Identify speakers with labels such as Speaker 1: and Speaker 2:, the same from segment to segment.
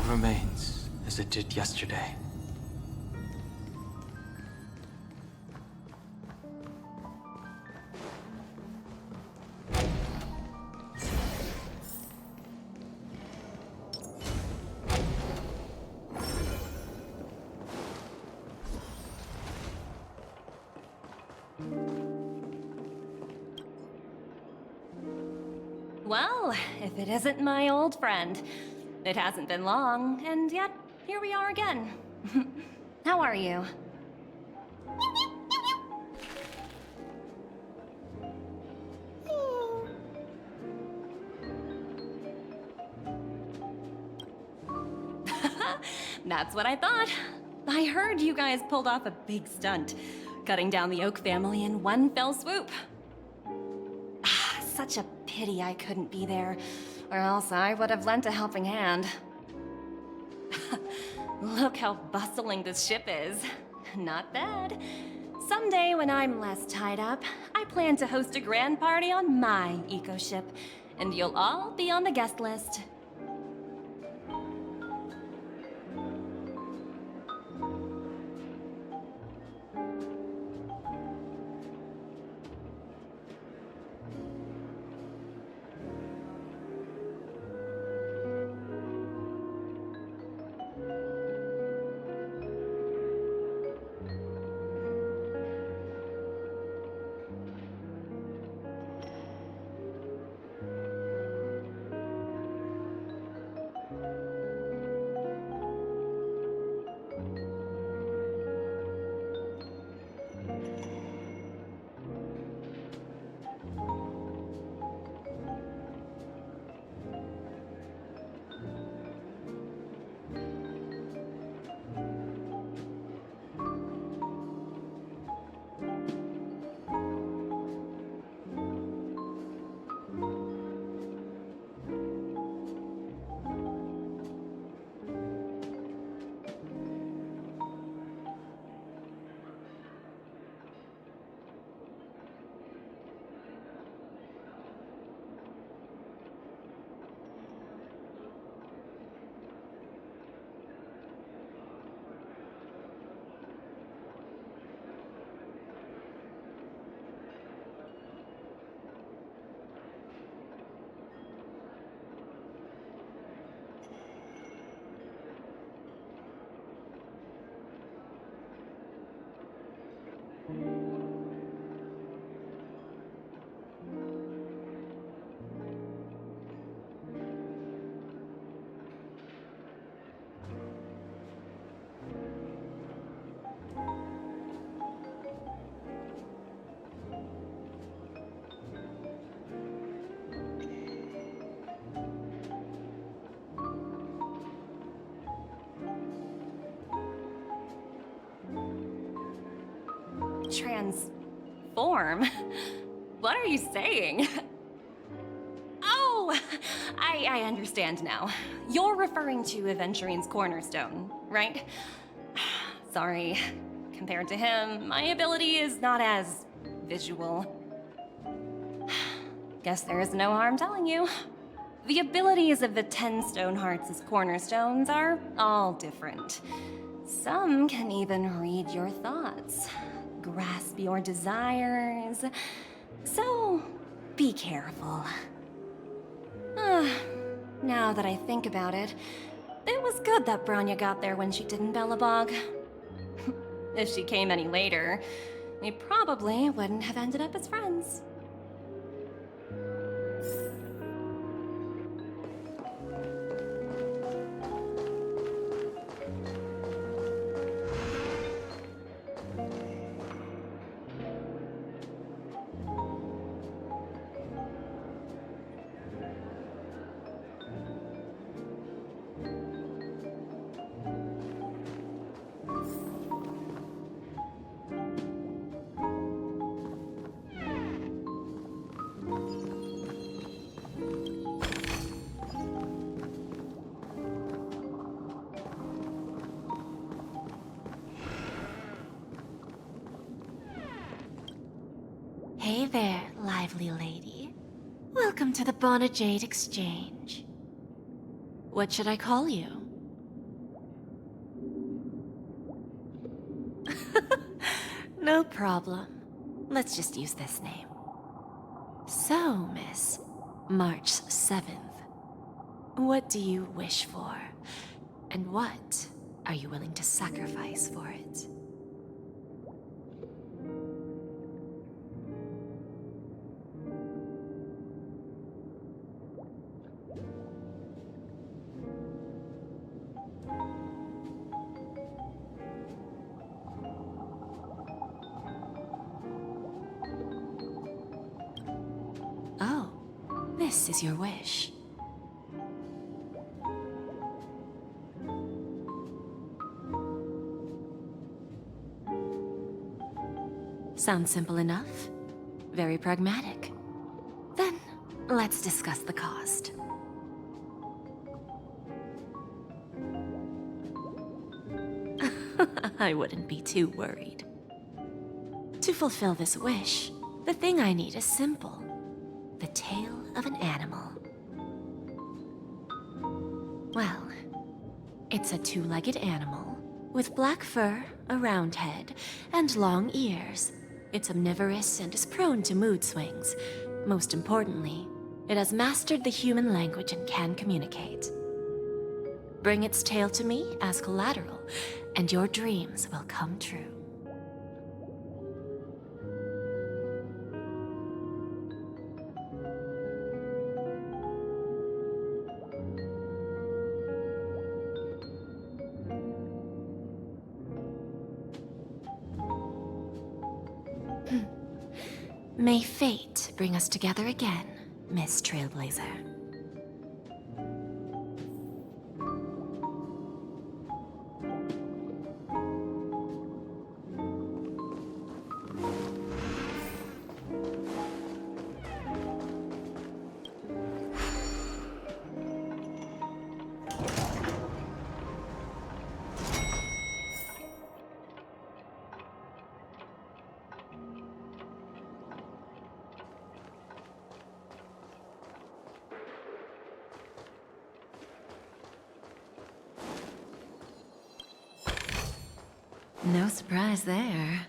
Speaker 1: remains as it did yesterday.
Speaker 2: Well, if it isn't my old friend. It hasn't been long, and yet, here we are again. How are you? That's what I thought. I heard you guys pulled off a big stunt, cutting down the Oak family in one fell swoop. Such a pity I couldn't be there, or else I would have lent a helping hand. Look how bustling this ship is. Not bad. Someday when I'm less tied up, I plan to host a grand party on my eco-ship, and you'll all be on the guest list. Transform? What are you saying? Oh, I understand now. You're referring to Aventurine's cornerstone, right? Sorry. Compared to him, my ability is not as visual. Guess there is no harm telling you. The abilities of the 10 Stonehearts as cornerstones are all different. Some can even read your thoughts, grasp your desires. So, be careful. Now that I think about it, it was good that Branya got there when she did in Belobog. If she came any later, we probably wouldn't have ended up as friends.
Speaker 3: Hey there, lively lady. Welcome to the Bonajade Exchange. What should I call you? No problem. Let's just use this name. So, Miss, March 7th. What do you wish for? And what are you willing to sacrifice for it? Oh, this is your wish. Sounds simple enough. Very pragmatic. Then, let's discuss the cost. I wouldn't be too worried. To fulfill this wish, the thing I need is simple. The tail of an animal. Well, it's a two-legged animal with black fur, a round head, and long ears. It's omnivorous and is prone to mood swings. Most importantly, it has mastered the human language and can communicate. Bring its tail to me as collateral, and your dreams will come true. May fate bring us together again, Miss Trailblazer. No surprise there.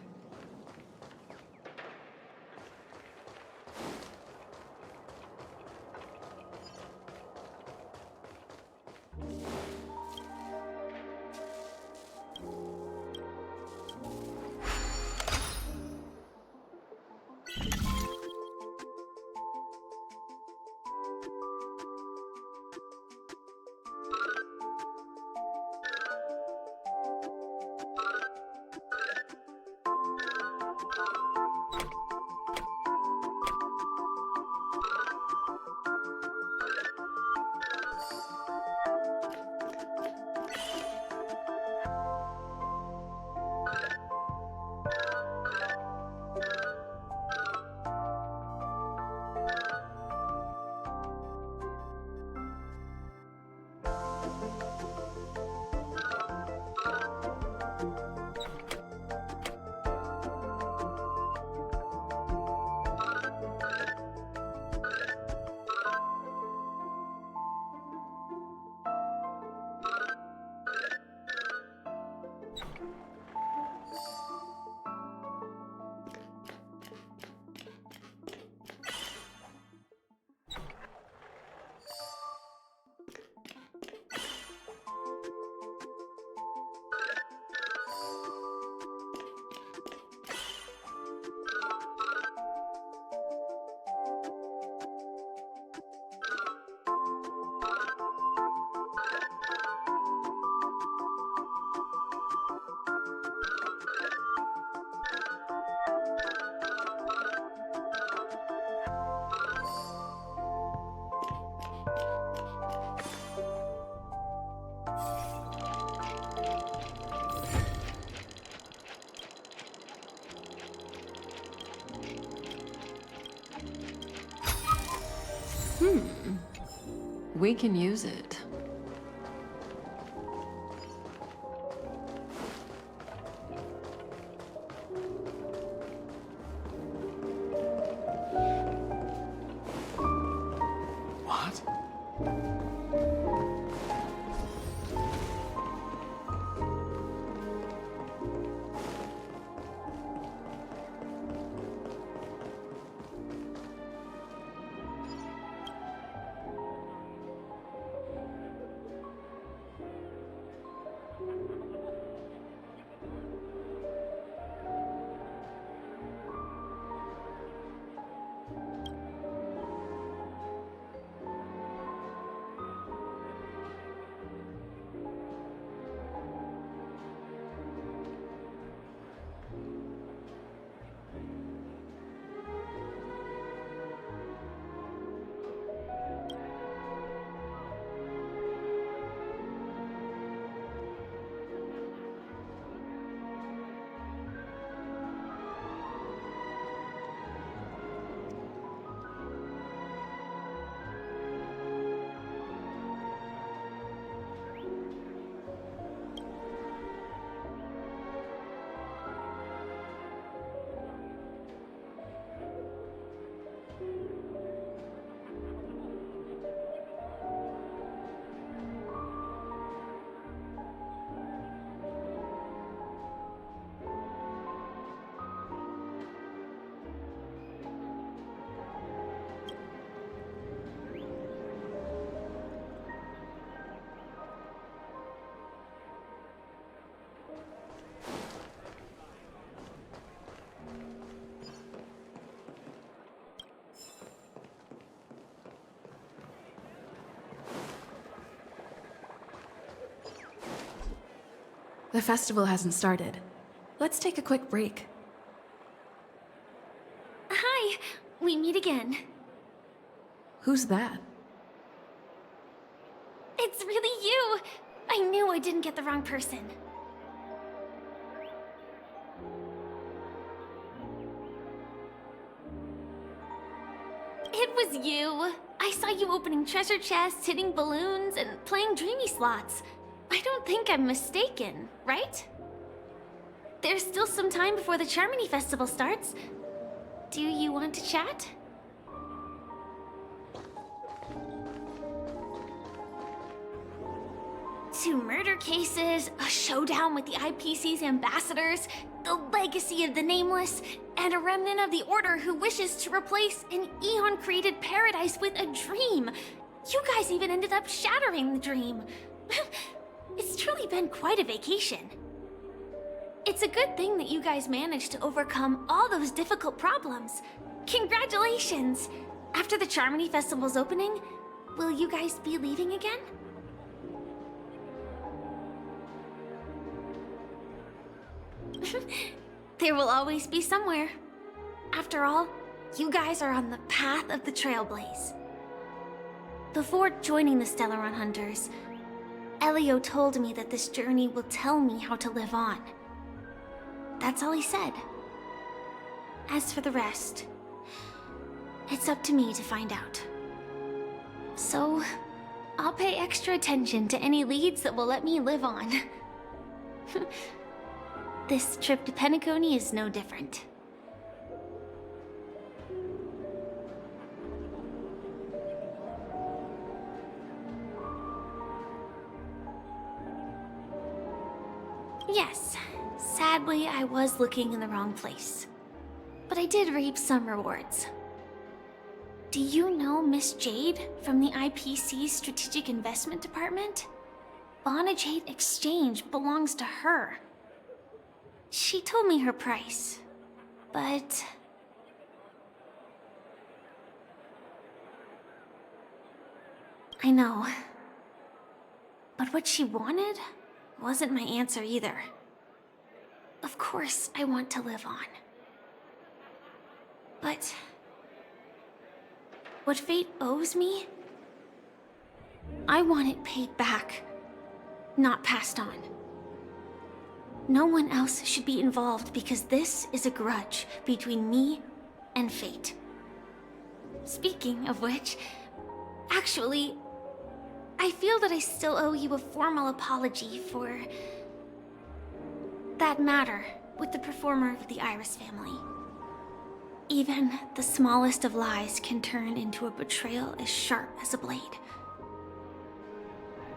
Speaker 4: We can use it.
Speaker 1: What?
Speaker 5: The festival hasn't started. Let's take a quick break.
Speaker 3: Hi, we meet again.
Speaker 5: Who's that?
Speaker 3: It's really you! I knew I didn't get the wrong person. It was you. I saw you opening treasure chests, hitting balloons, and playing dreamy slots. I don't think I'm mistaken, right? There's still some time before the Charmony Festival starts. Do you want to chat? Two murder cases, a showdown with the IPC's ambassadors, the legacy of the Nameless, and a remnant of the Order who wishes to replace an Eon-created paradise with a dream. You guys even ended up shattering the dream. It's truly been quite a vacation. It's a good thing that you guys managed to overcome all those difficult problems. Congratulations! After the Charmony Festival's opening, will you guys be leaving again? There will always be somewhere. After all, you guys are on the path of the Trailblaze. Before joining the Stellaron Hunters, Elio told me that this journey will tell me how to live on. That's all he said. As for the rest, it's up to me to find out. So, I'll pay extra attention to any leads that will let me live on. This trip to Penacony is no different. Yes, sadly I was looking in the wrong place. But I did reap some rewards. Do you know Miss Jade from the IPC's Strategic Investment Department? Bonajade Exchange belongs to her. She told me her price, but... I know. But what she wanted wasn't my answer either. Of course, I want to live on. But... what fate owes me? I want it paid back, not passed on. No one else should be involved because this is a grudge between me and fate. Speaking of which, actually, I feel that I still owe you a formal apology for that matter with the performer of the Iris family. Even the smallest of lies can turn into a betrayal as sharp as a blade.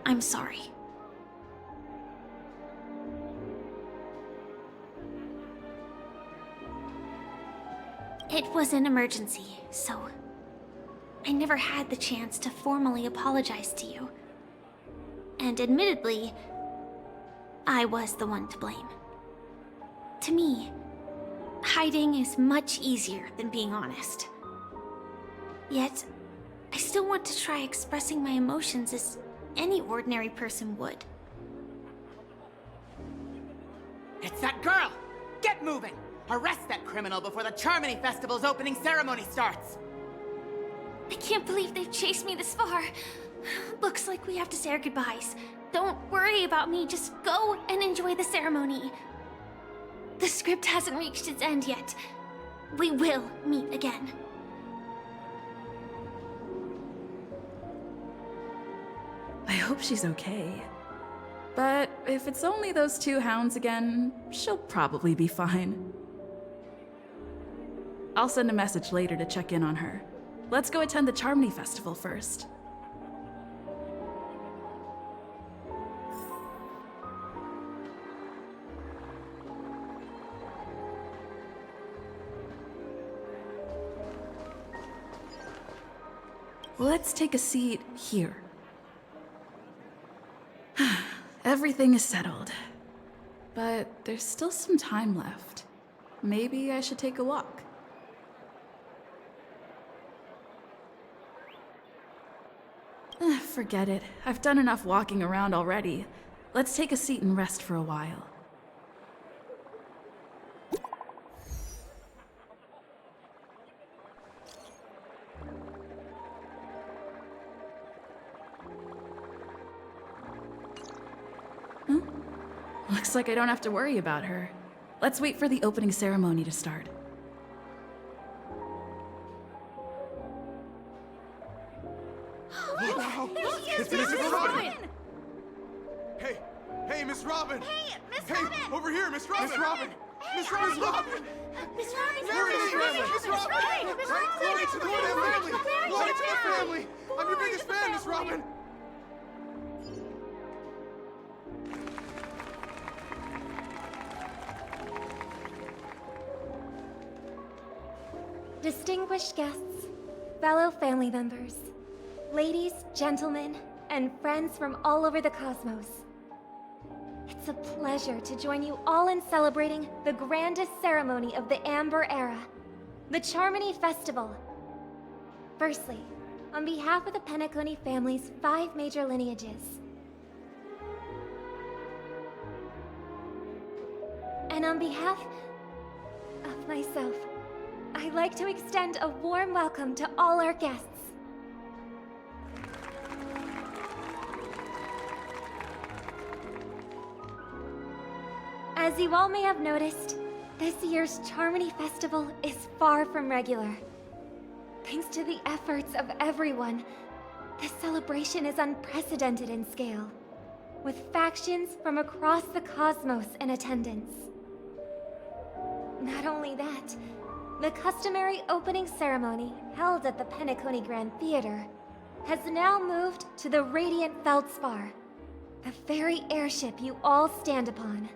Speaker 3: I'm sorry. It was an emergency, so I never had the chance to formally apologize to you. And admittedly, I was the one to blame. To me, hiding is much easier than being honest. Yet, I still want to try expressing my emotions as any ordinary person would.
Speaker 6: It's that girl! Get moving! Arrest that criminal before the Charmony Festival's opening ceremony starts!
Speaker 3: I can't believe they've chased me this far. Looks like we have to say our goodbyes. Don't worry about me, just go and enjoy the ceremony. The script hasn't reached its end yet. We will meet again.
Speaker 5: I hope she's okay. But if it's only those two hounds again, she'll probably be fine. I'll send a message later to check in on her. Let's go attend the Charmony Festival first. Let's take a seat here. Everything is settled. But there's still some time left. Maybe I should take a walk. Forget it. I've done enough walking around already. Let's take a seat and rest for a while. Looks like I don't have to worry about her. Let's wait for the opening ceremony to start.
Speaker 7: It's Miss Robin! Hey! Hey, Miss Robin!
Speaker 8: Hey, Miss
Speaker 7: Hey,
Speaker 8: Robin!
Speaker 7: over here, Miss Robin!
Speaker 8: Miss Robin!
Speaker 7: Miss Robin! Miss Robin!
Speaker 8: Miss Robin!
Speaker 7: Mary,
Speaker 8: Miss Robin!
Speaker 7: Miss Robin!
Speaker 8: Miss
Speaker 7: Right?
Speaker 8: Robin!
Speaker 7: Glory to the family! Glory to the family! I'm your biggest fan, Miss Robin!
Speaker 2: Distinguished guests, fellow family members, ladies, gentlemen, and friends from all over the cosmos. It's a pleasure to join you all in celebrating the grandest ceremony of the Amber Era, the Charmony Festival. Firstly, on behalf of the Penacony family's 5 major lineages, and on behalf of myself, I'd like to extend a warm welcome to all our guests. As you all may have noticed, this year's Charmony Festival is far from regular. Thanks to the efforts of everyone, this celebration is unprecedented in scale, with factions from across the cosmos in attendance. Not only that, the customary opening ceremony held at the Penacony Grand Theater has now moved to the Radiant Feldspar, the very airship you all stand upon.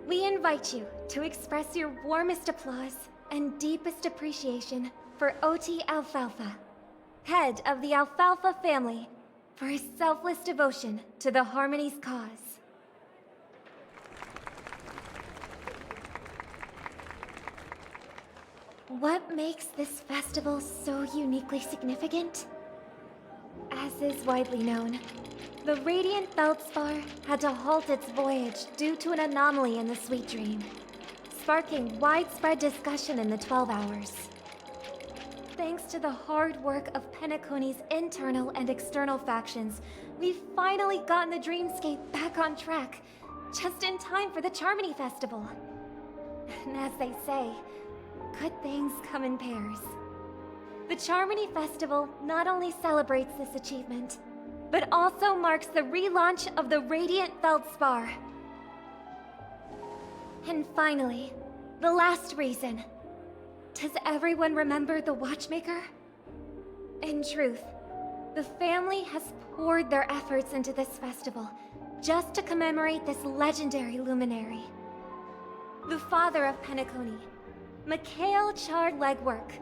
Speaker 2: We invite you to express your warmest applause and deepest appreciation for Oti Alfalfa, head of the Alfalfa family, for his selfless devotion to the Harmony's cause. What makes this festival so uniquely significant? As is widely known, the Radiant Feldspar had to halt its voyage due to an anomaly in the Sweet Dream, sparking widespread discussion in the 12 Hours. Thanks to the hard work of Penacony's internal and external factions, we've finally gotten the Dreamscape back on track, just in time for the Charmony Festival. And as they say, good things come in pairs. The Charmony Festival not only celebrates this achievement, but also marks the relaunch of the Radiant Feldspar. And finally, the last reason. Does everyone remember the Watchmaker? In truth, the family has poured their efforts into this festival just to commemorate this legendary luminary. The father of Penacony, Mikhail Chard Legwork,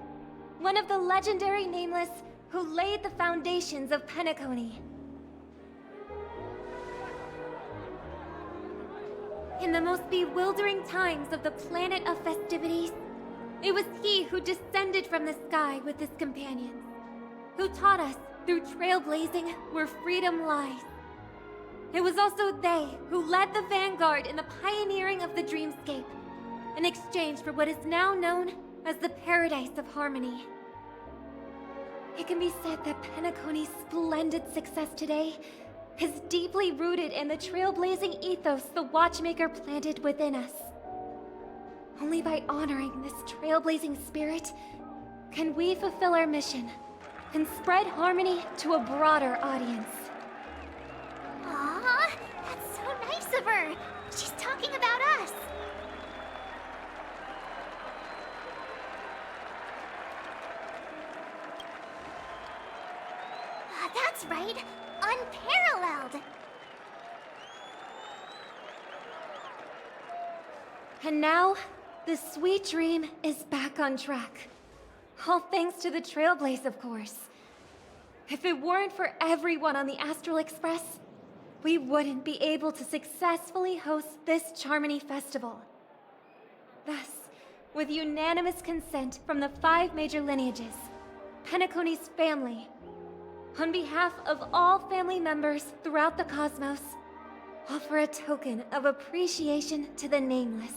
Speaker 2: one of the legendary Nameless who laid the foundations of Penacony. In the most bewildering times of the planet of festivities, it was he who descended from the sky with his companions, who taught us through trailblazing where freedom lies. It was also they who led the vanguard in the pioneering of the Dreamscape, in exchange for what is now known as the Paradise of Harmony. It can be said that Penacony's splendid success today is deeply rooted in the trailblazing ethos the Watchmaker planted within us. Only by honoring this trailblazing spirit can we fulfill our mission and spread harmony to a broader audience.
Speaker 8: Aw, that's so nice of her. She's talking about us. That's right. Unparalleled.
Speaker 2: And now, the Sweet Dream is back on track. All thanks to the Trailblaze, of course. If it weren't for everyone on the Astral Express, we wouldn't be able to successfully host this Charmony Festival. Thus, with unanimous consent from the 5 major lineages, Penacony's family, on behalf of all family members throughout the cosmos, offer a token of appreciation to the Nameless.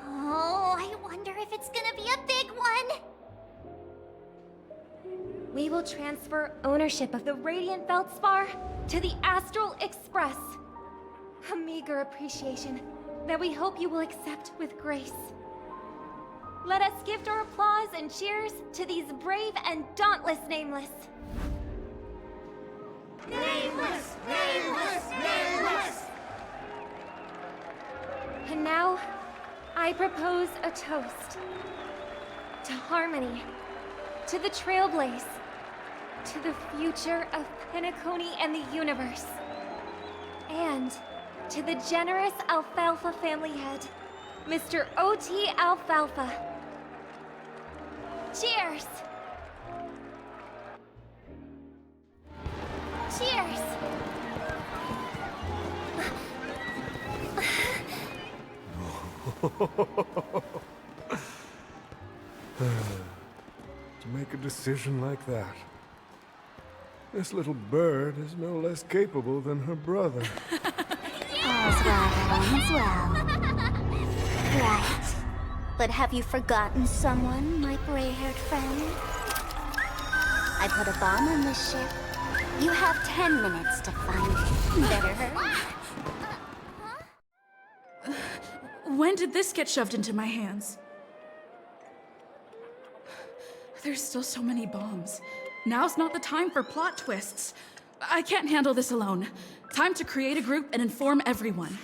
Speaker 8: Oh, I wonder if it's gonna be a big one.
Speaker 2: We will transfer ownership of the Radiant Feldspar to the Astral Express,
Speaker 8: A meager appreciation that we hope you will accept with grace. Let us gift our applause and cheers to these brave and dauntless Nameless. Nameless! Nameless! Nameless! And now, I propose a toast. To harmony. To the Trailblaze. To the future of Penacony and the universe. And to the generous Alfalfa family head, Mr. O.T. Alfalfa. Cheers! Cheers!
Speaker 7: To make a decision like that. This little bird is no less capable than her brother.
Speaker 8: All's well that ends well. Right. But have you forgotten someone, my gray-haired friend? I put a bomb on this ship. You have 10 minutes to find it. Better hurry.
Speaker 5: When did this get shoved into my hands? There's still so many bombs. Now's not the time for plot twists. I can't handle this alone. Time to create a group and inform everyone.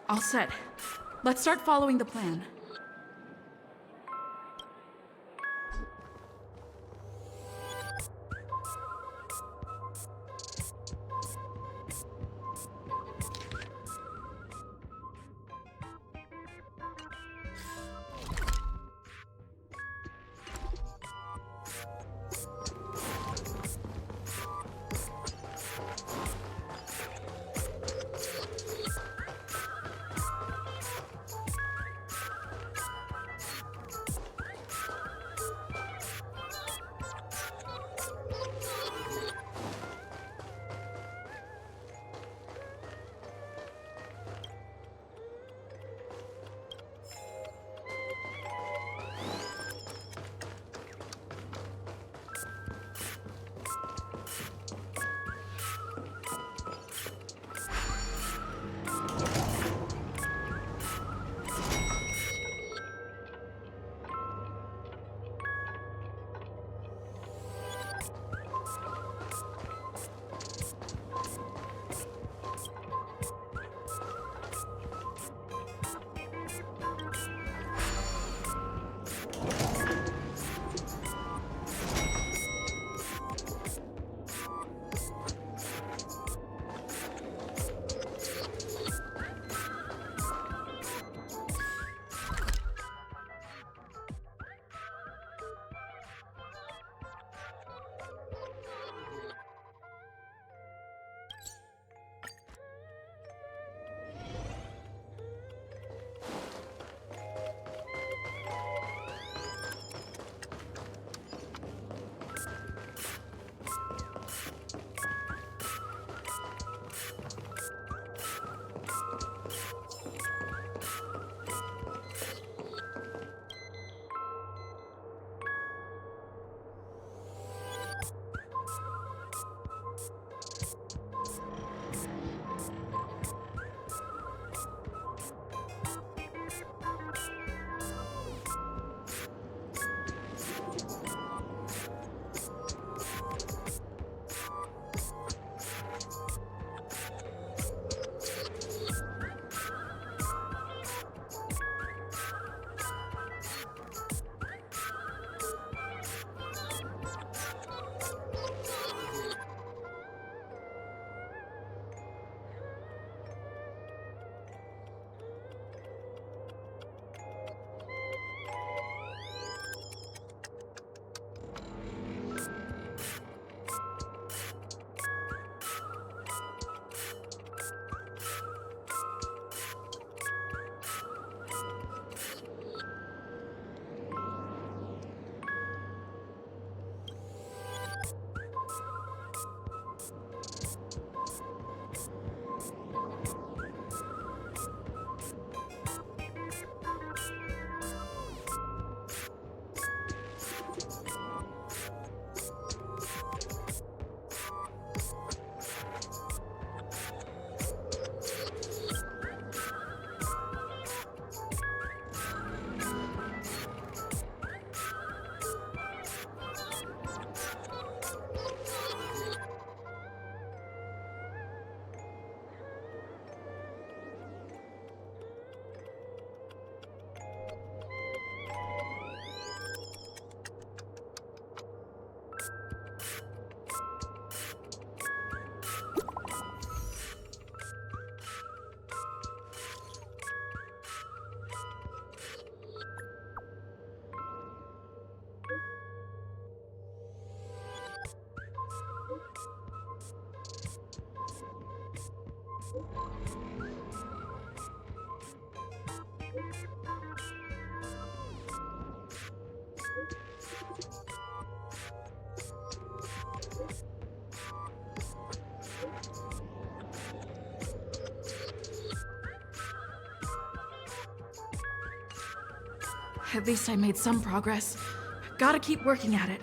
Speaker 5: All set. Let's start following the plan. At least I made some progress. Gotta keep working at it.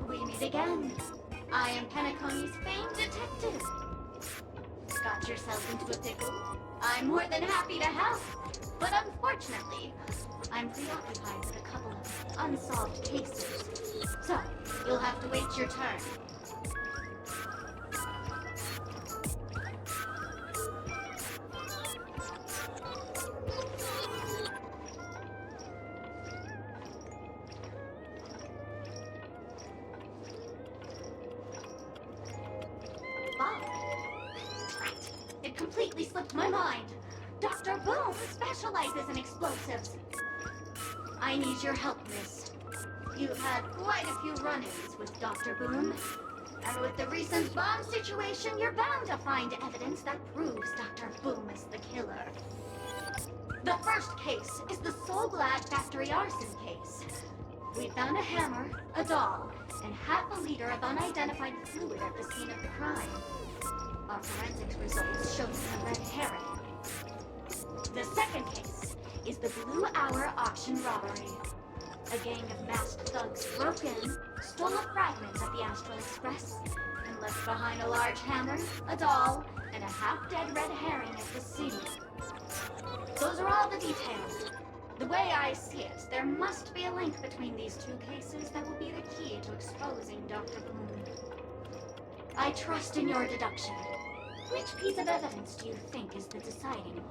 Speaker 9: We meet again. I am Penacony's famed detective. Got yourself into a pickle? I'm more than happy to help. But unfortunately, I'm preoccupied with a couple of unsolved cases. So, you'll have to wait your turn. Bob. Right. It completely slipped my mind. Dr. Boom specializes in explosives. I need your help, miss. You've had quite a few run-ins with Dr. Boom. And with the recent bomb situation, you're bound to find evidence that proves Dr. Boom is the killer. The first case is the Soul Glad factory arson case. We found a hammer, a doll, and half a liter of unidentified fluid at the scene of the crime. Our forensics results showed a red herring. The second case is the Blue Hour auction robbery. A gang of masked thugs broke in, stole a fragment of the Astral Express, and left behind a large hammer, a doll, and a half-dead red herring at the scene. Those are all the details. The way I see it, there must be a link between these two cases that will be the key to exposing Dr. Boom. I trust in your deduction. Which piece of evidence do you think is the deciding one?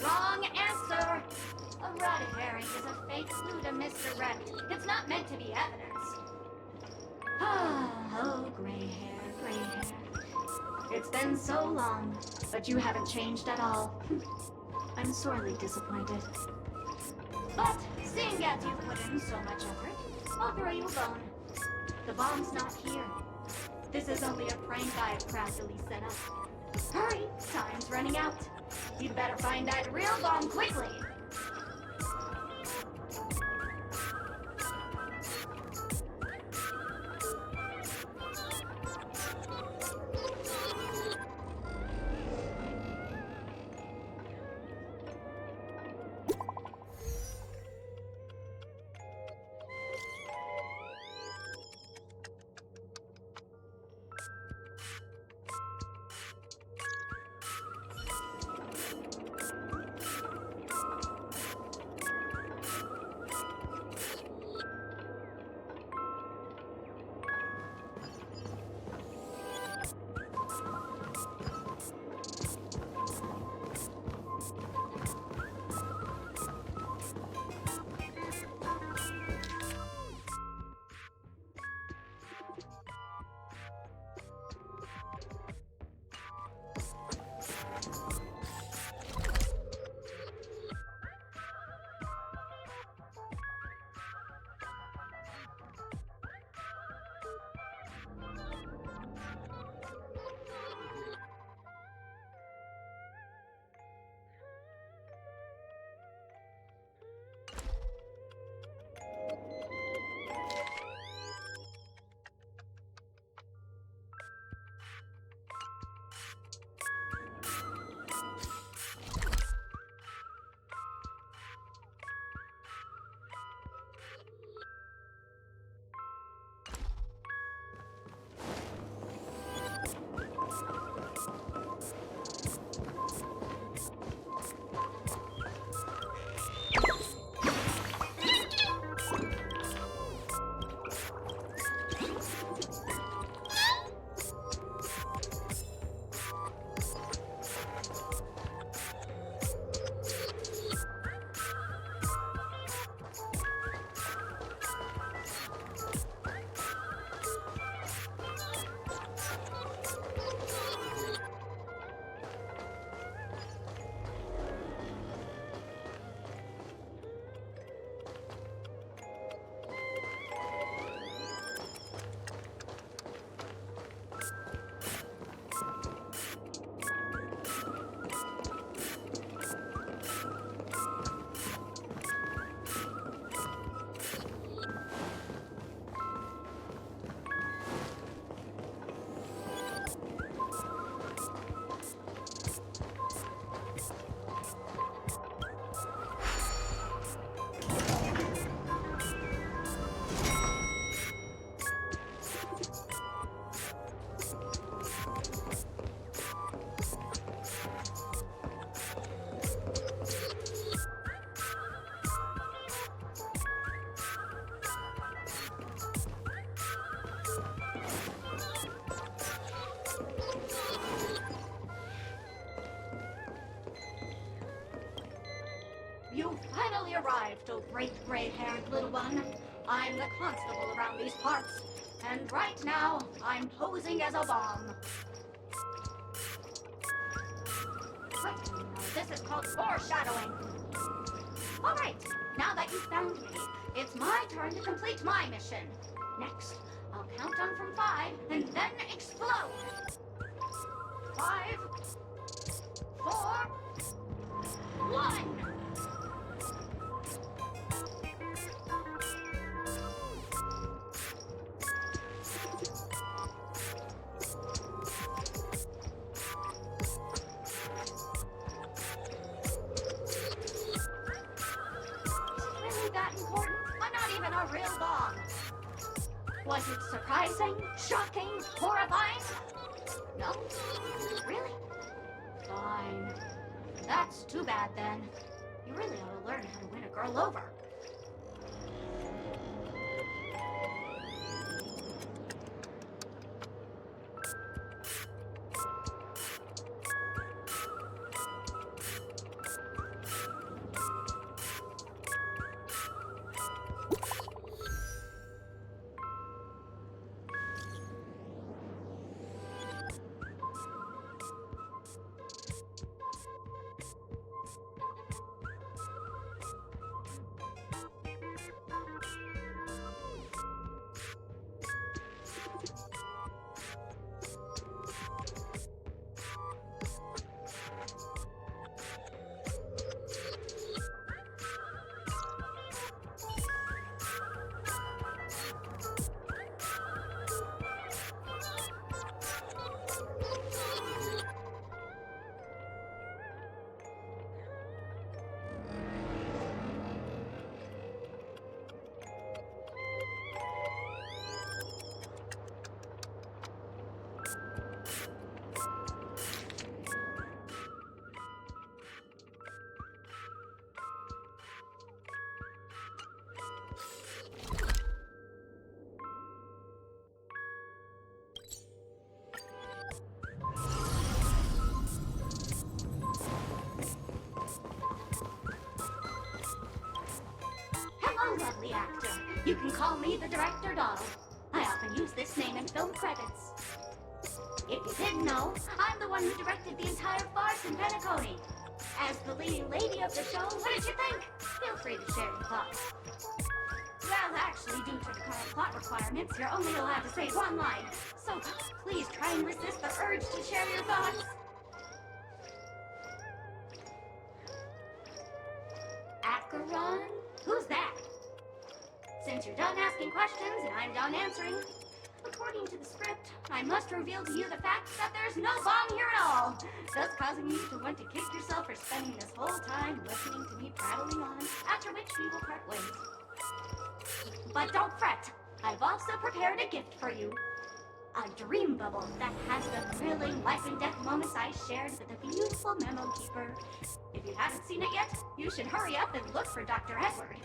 Speaker 9: Wrong answer! A red herring is a fake clue to misdirect. It's not meant to be evidence. Oh, gray hair, gray hair. It's been so long, but you haven't changed at all. I'm sorely disappointed. But, seeing as you've put in so much effort, I'll throw you a bone. The bomb's not here. This is only a prank I've craftily set up. Hurry, time's running out. You'd better find that real bomb quickly. so great gray-haired little one. I'm the constable around these parts, and right now, I'm posing as a bomb. Wait, this is called foreshadowing. All right, now that you've found me, it's my turn to complete my mission. Next, I'll count down from 5 and then explode. 5, 4, 1. That important? I'm not even a real bomb. Was it surprising, shocking, horrifying? No? Really? Fine. That's too bad then. You really ought to learn how to win a girl over. Hello, lovely actor. You can call me the director doll. I often use this name in film credits. If you didn't know, I'm the one who directed the entire farce in Penacony. As the leading lady of the show, what did you think? Feel free to share your thoughts. Well, actually, due to the current plot requirements, you're only allowed to say one line. So please try and resist the urge to share your thoughts. Acheron? Who's that? Since you're done asking questions and I'm done answering, according to the script, I must reveal to you the fact that there's no bomb here at all, thus causing you to want to kick yourself for spending this whole time listening to me prattling on, after which we will part ways. But don't fret, I've also prepared a gift for you. A dream bubble that has the thrilling life and death moments I shared with the beautiful memo keeper. If you haven't seen it yet, you should hurry up and look for Dr. Edward.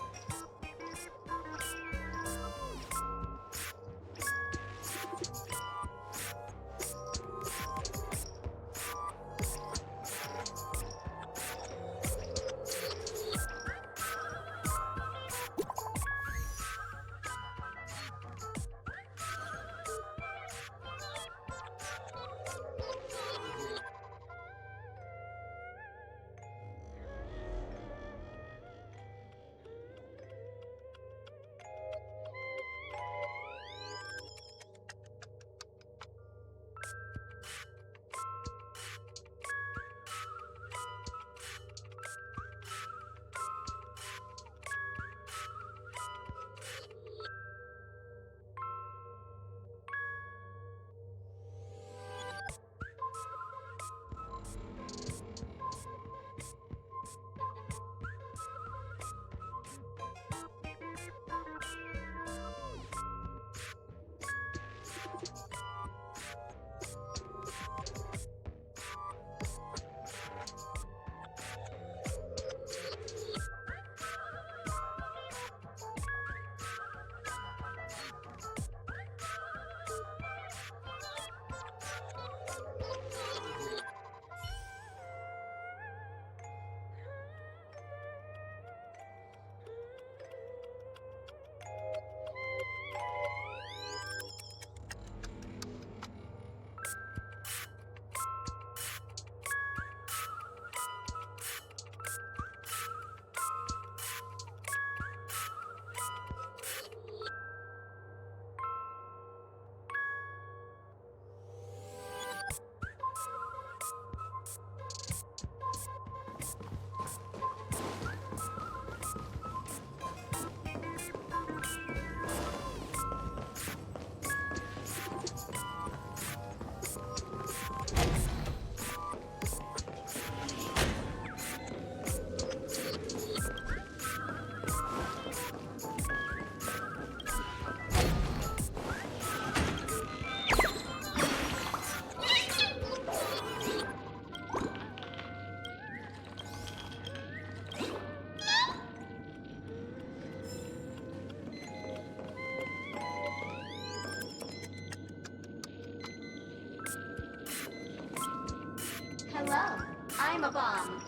Speaker 9: I'm a bomb.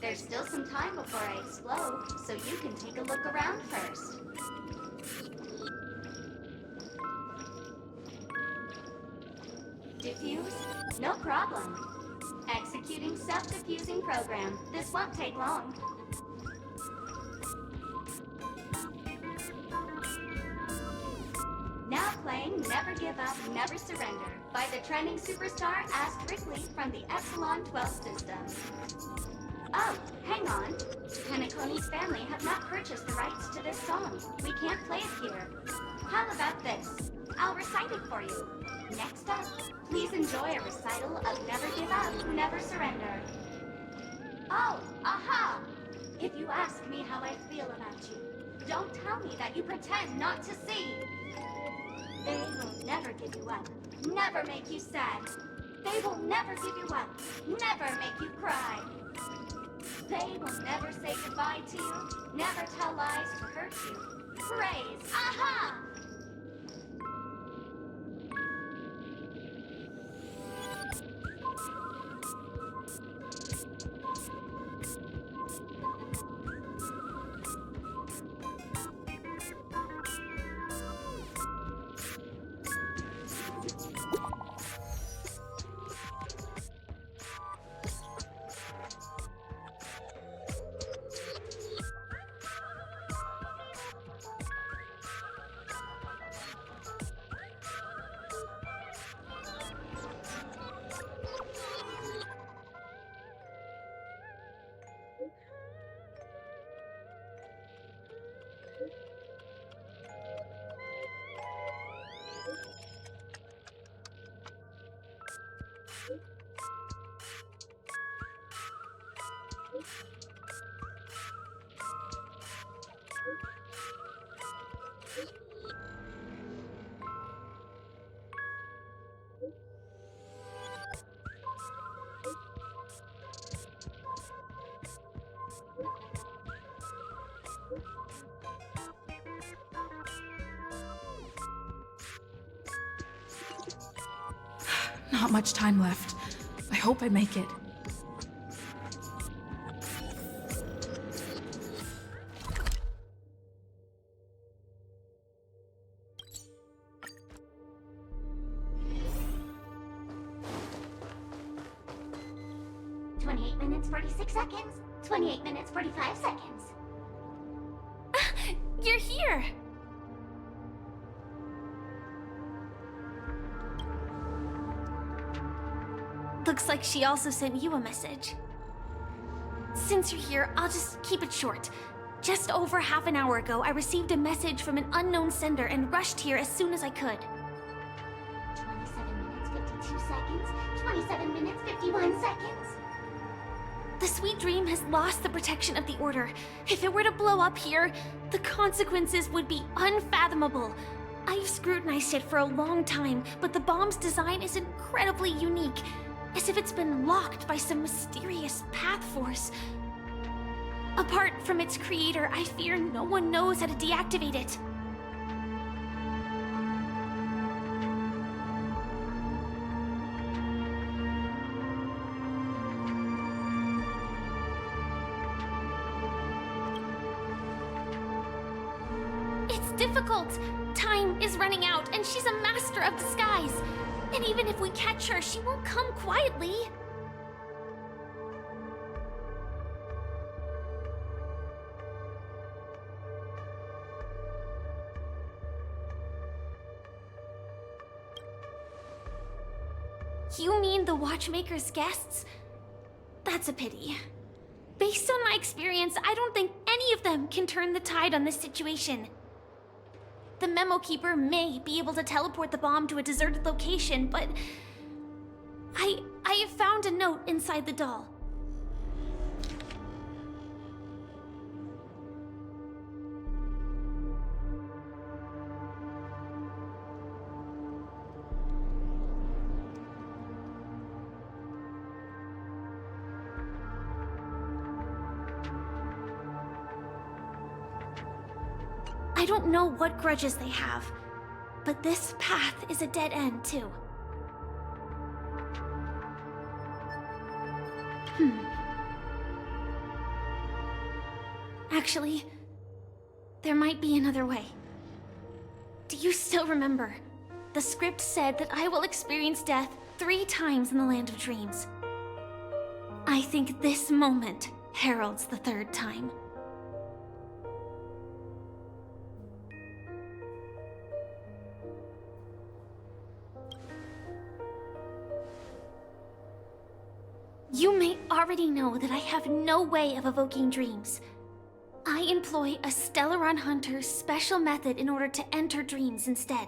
Speaker 9: There's still some time before I explode, so you can take a look around first. Diffuse? No problem. Executing self-diffusing program. This won't take long. Now playing Never Give Up, Never Surrender by the trending superstar Ask Rickley from the Epsilon 12 system. Oh, hang on. Penacony's family have not purchased the rights to this song. We can't play it here. How about this? I'll recite it for you. Next up, please enjoy a recital of Never Give Up, Never Surrender. Oh, aha! If you ask me how I feel about you, don't tell me that you pretend not to see. They will never give you up, never make you sad. They will never give you up, never make you cry. They will never say goodbye to you, never tell lies to hurt you. Praise, aha!
Speaker 5: Not much time left. I hope I make it.
Speaker 9: Minutes, 46 seconds. 28 minutes, 45 seconds.
Speaker 3: You're here! Looks like she also sent you a message. Since you're here, I'll just keep it short. Just over half an hour ago, I received a message from an unknown sender and rushed here as soon as I could.
Speaker 9: 27 minutes, 52 seconds. 27 minutes, 51 seconds.
Speaker 3: The Sweet Dream has lost the protection of the Order. If it were to blow up here, the consequences would be unfathomable. I've scrutinized it for a long time, but the bomb's design is incredibly unique, as if it's been locked by some mysterious path force. Apart from its creator, I fear no one knows how to deactivate it. Difficult. Time is running out, and she's a master of disguise. And even if we catch her, she won't come quietly. You mean the Watchmaker's guests? That's a pity. Based on my experience, I don't think any of them can turn the tide on this situation. The Memo Keeper may be able to teleport the bomb to a deserted location, but I have found a note inside the doll. I don't know what grudges they have, but this path is a dead end, too.
Speaker 8: Actually, there might be another way. Do you still remember? The script said that I will experience death 3 times in the Land of Dreams. I think this moment heralds the 3rd time. You may already know that I have no way of evoking dreams. I employ a Stellaron Hunter's special method in order to enter dreams instead.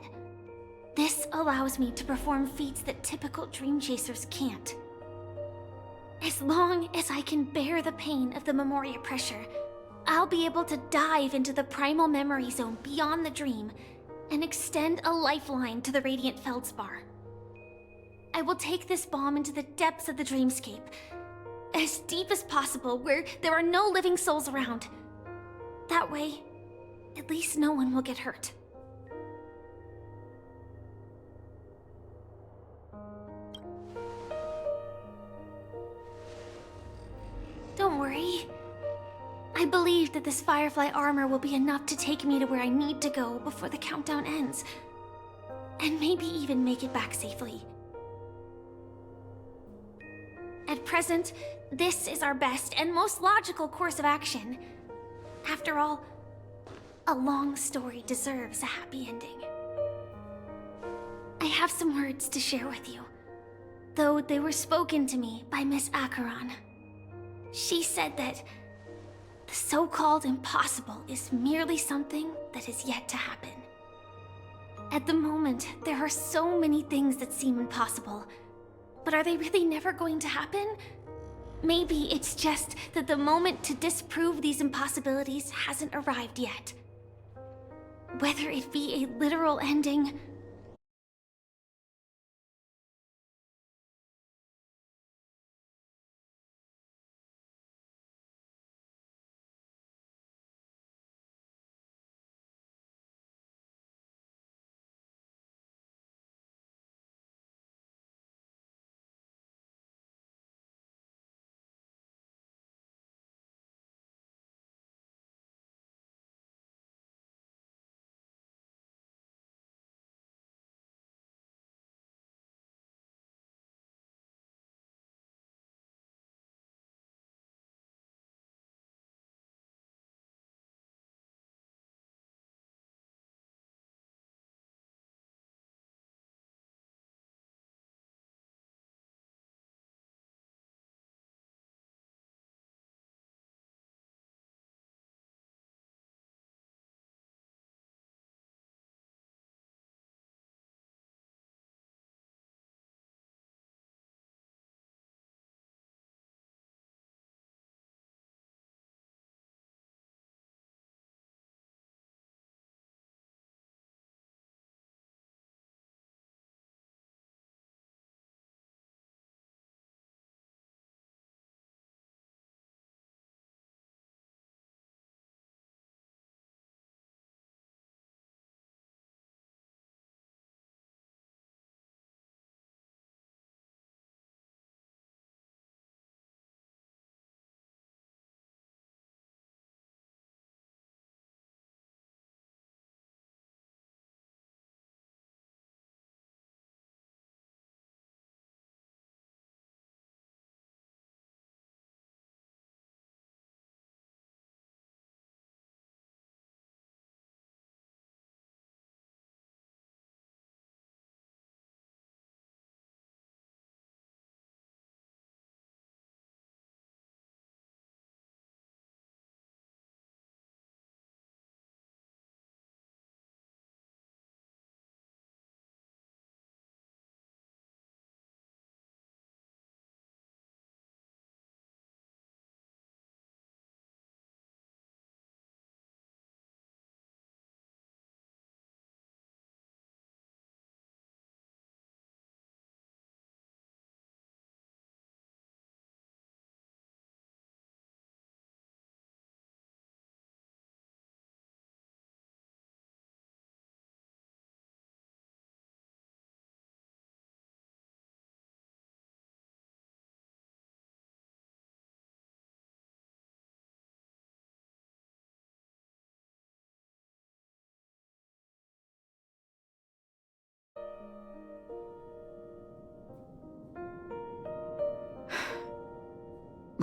Speaker 8: This allows me to perform feats that typical dream chasers can't. As long as I can bear the pain of the Memoria pressure, I'll be able to dive into the primal memory zone beyond the dream and extend a lifeline to the Radiant Feldspar. I will take this bomb into the depths of the dreamscape, as deep as possible where there are no living souls around. That way, at least no one will get hurt. Don't worry. I believe that this Firefly armor will be enough to take me to where I need to go before the countdown ends. And maybe even make it back safely. At present, this is our best and most logical course of action. After all, a long story deserves a happy ending. I have some words to share with you, though they were spoken to me by Miss Acheron. She said that the so-called impossible is merely something that is yet to happen. At the moment, there are so many things that seem impossible, but are they really never going to happen? Maybe it's just that the moment to disprove these impossibilities hasn't arrived yet. Whether it be a literal ending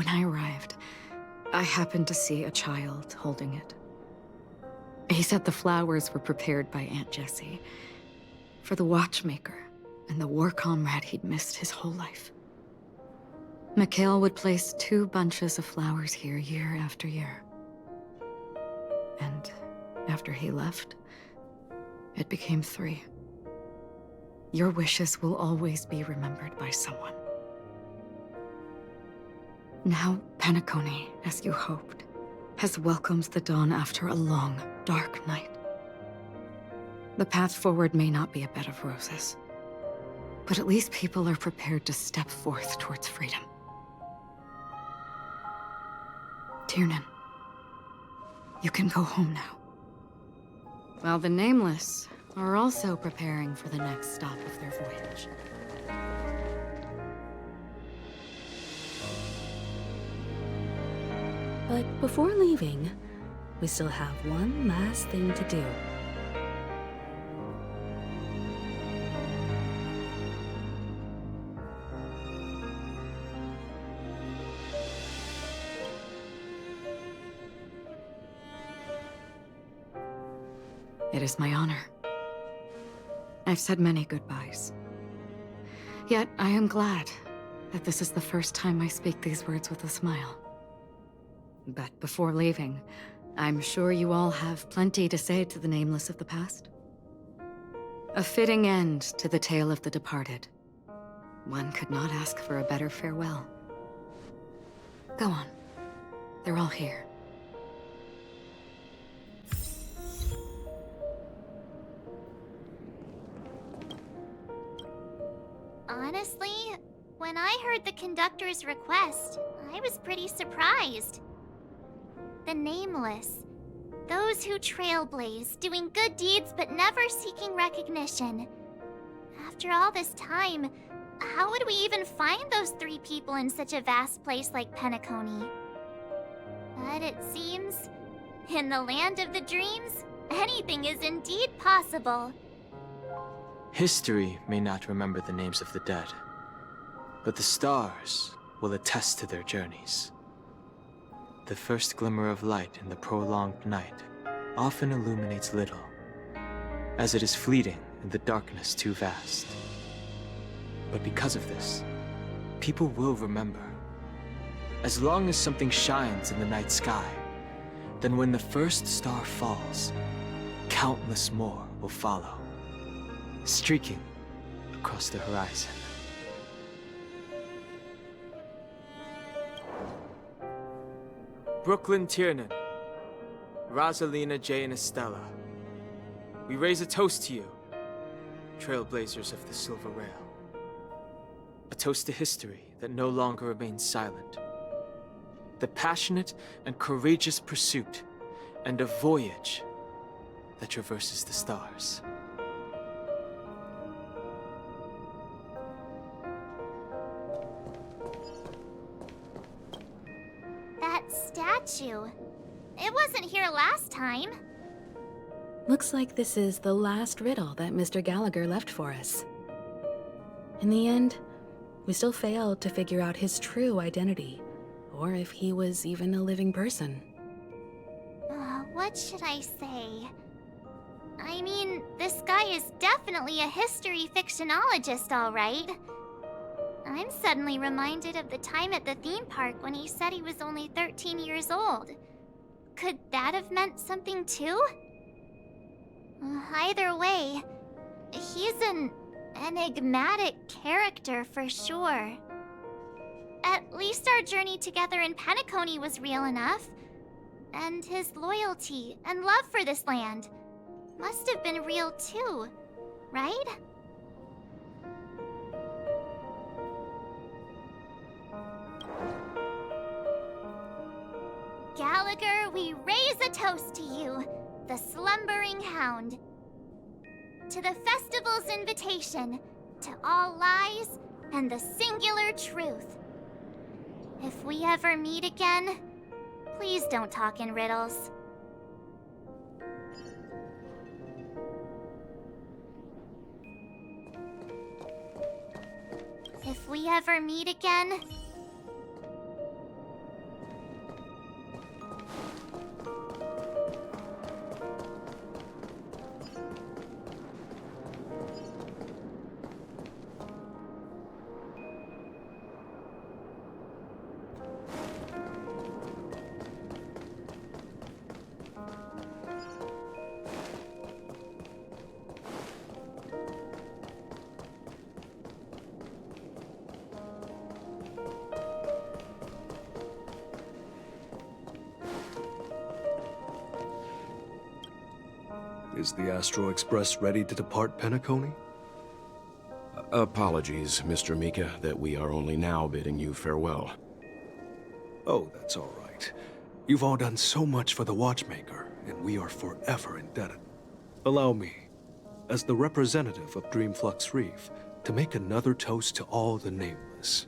Speaker 10: When I arrived, I happened to see a child holding it. He said the flowers were prepared by Aunt Jessie for the watchmaker and the war comrade he'd missed his whole life. Mikhail would place 2 bunches of flowers here year after year. And after he left, it became 3. Your wishes will always be remembered by someone. Now, Penacony, as you hoped, has welcomed the dawn after a long, dark night. The path forward may not be a bed of roses, but at least people are prepared to step forth towards freedom. Tiernan, you can go home now. While the Nameless are also preparing for the next stop of their voyage.
Speaker 11: But before leaving, we still have one last thing to do.
Speaker 10: It is my honor. I've said many goodbyes. Yet I am glad that this is the first time I speak these words with a smile. But before leaving, I'm sure you all have plenty to say to the Nameless of the past. A fitting end to the tale of the departed. One could not ask for a better farewell. Go on. They're all here.
Speaker 9: Honestly, when I heard the conductor's request, I was pretty surprised. The Nameless. Those who trailblaze, doing good deeds but never seeking recognition. After all this time, how would we even find those 3 people in such a vast place like Penacony? But it seems, in the land of the dreams, anything is indeed possible.
Speaker 1: History may not remember the names of the dead, but the stars will attest to their journeys. The first glimmer of light in the prolonged night often illuminates little, as it is fleeting in the darkness too vast. But because of this, people will remember. As long as something shines in the night sky, then when the first star falls, countless more will follow, streaking across the horizon. Brooklyn Tiernan, Rosalina, Jay, and Estella. We raise a toast to you, trailblazers of the Silver Rail. A toast to history that no longer remains silent. The passionate and courageous pursuit, and a voyage that traverses the stars.
Speaker 9: That statue. It wasn't here last time.
Speaker 11: Looks like this is the last riddle that Mr. Gallagher left for us. In the end, we still failed to figure out his true identity, or if he was even a living person.
Speaker 9: What should I say? I mean, this guy is definitely a history fictionologist, all right. I'm suddenly reminded of the time at the theme park when he said he was only 13 years old. Could that have meant something too? Either way, he's an enigmatic character for sure. At least our journey together in Penacony was real enough. And his loyalty and love for this land must have been real too, right? Gallagher, we raise a toast to you, the slumbering hound. To the festival's invitation, to all lies and the singular truth. If we ever meet again, please don't talk in riddles. If we ever meet again,
Speaker 7: Is the Astro Express ready to depart Penacony?
Speaker 12: Apologies, Mr. Mika, that we are only now bidding you farewell.
Speaker 7: Oh, that's all right. You've all done so much for the Watchmaker, and we are forever indebted. Allow me, as the representative of Dreamflux Reef, to make another toast to all the nameless.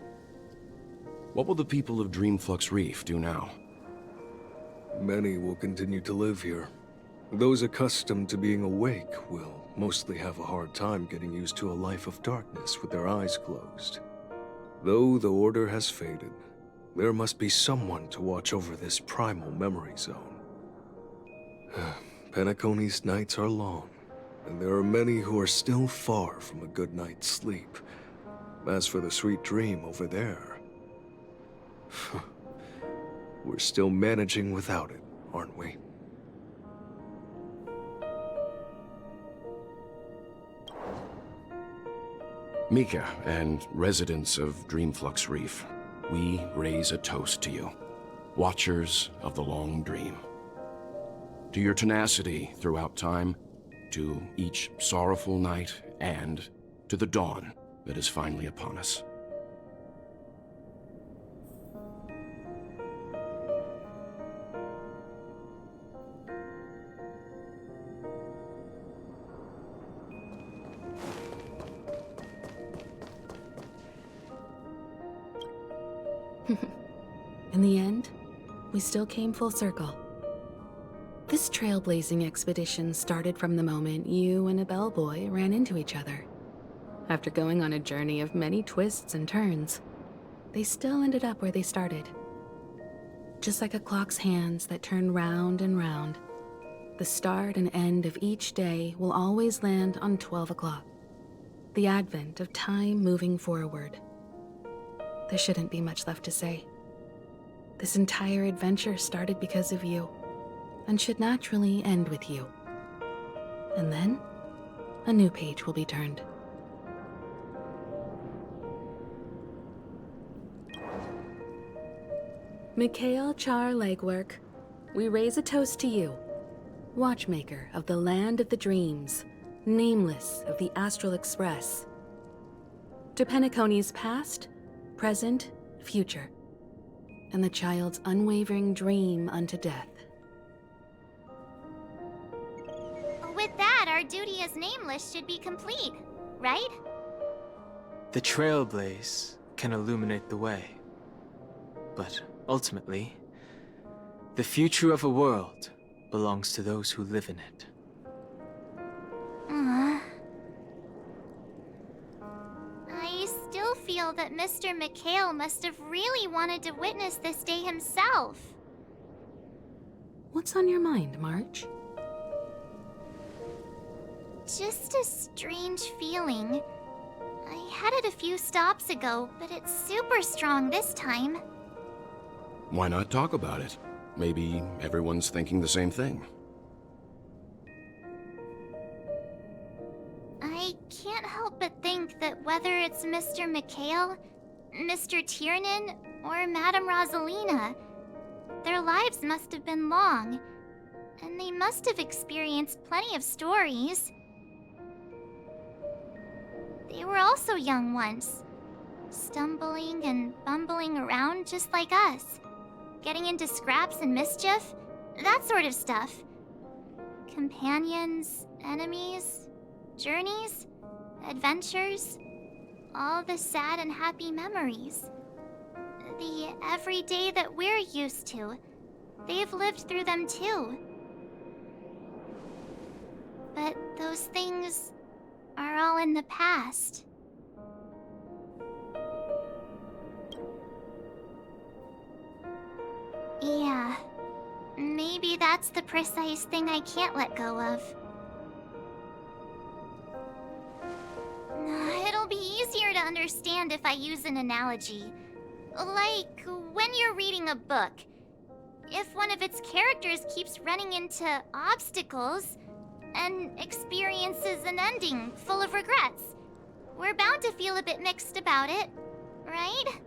Speaker 12: What will the people of Dreamflux Reef do now?
Speaker 7: Many will continue to live here. Those accustomed to being awake will mostly have a hard time getting used to a life of darkness with their eyes closed. Though the order has faded, there must be someone to watch over this primal memory zone. Penacony's nights are long, and there are many who are still far from a good night's sleep. As for the sweet dream over there, we're still managing without it, aren't we?
Speaker 12: Mika and residents of Dreamflux Reef, we raise a toast to you, watchers of the long dream. To your tenacity throughout time, to each sorrowful night, and to the dawn that is finally upon us.
Speaker 11: In the end, we still came full circle. This trailblazing expedition started from the moment you and a bellboy ran into each other. After going on a journey of many twists and turns, they still ended up where they started. Just like a clock's hands that turn round and round, the start and end of each day will always land on 12 o'clock. The advent of time moving forward. There shouldn't be much left to say. This entire adventure started because of you, and should naturally end with you. And then, a new page will be turned. Mikhail Char Legwork, we raise a toast to you, Watchmaker of the Land of the Dreams, Nameless of the Astral Express. To Penacony's past, present, future, and the child's unwavering dream unto death.
Speaker 9: With that, our duty as Nameless should be complete, right?
Speaker 1: The trailblaze can illuminate the way. But ultimately, the future of a world belongs to those who live in it.
Speaker 9: I still feel that Mr. Mikhail must have really wanted to witness this day himself.
Speaker 11: What's on your mind, March?
Speaker 9: Just a strange feeling. I had it a few stops ago, but it's super strong this time.
Speaker 12: Why not talk about it? Maybe everyone's thinking the same thing.
Speaker 9: I can't help but think that whether it's Mr. Mikhail, Mr. Tiernan, or Madame Rosalina, their lives must have been long, and they must have experienced plenty of stories. They were also young once, stumbling and bumbling around just like us, getting into scraps and mischief, that sort of stuff. Companions, enemies, journeys, adventures, all the sad and happy memories. The everyday that we're used to, they've lived through them too. But those things are all in the past. Yeah, maybe that's the precise thing I can't let go of. It'll be easier to understand if I use an analogy. Like when you're reading a book. If one of its characters keeps running into obstacles and experiences an ending full of regrets, we're bound to feel a bit mixed about it, right?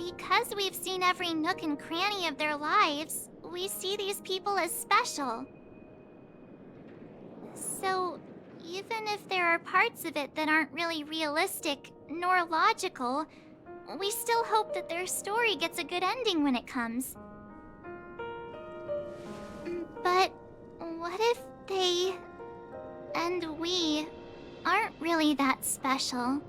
Speaker 9: Because we've seen every nook and cranny of their lives, we see these people as special. So, even if there are parts of it that aren't really realistic nor logical, we still hope that their story gets a good ending when it comes. But what if they and we aren't really that special?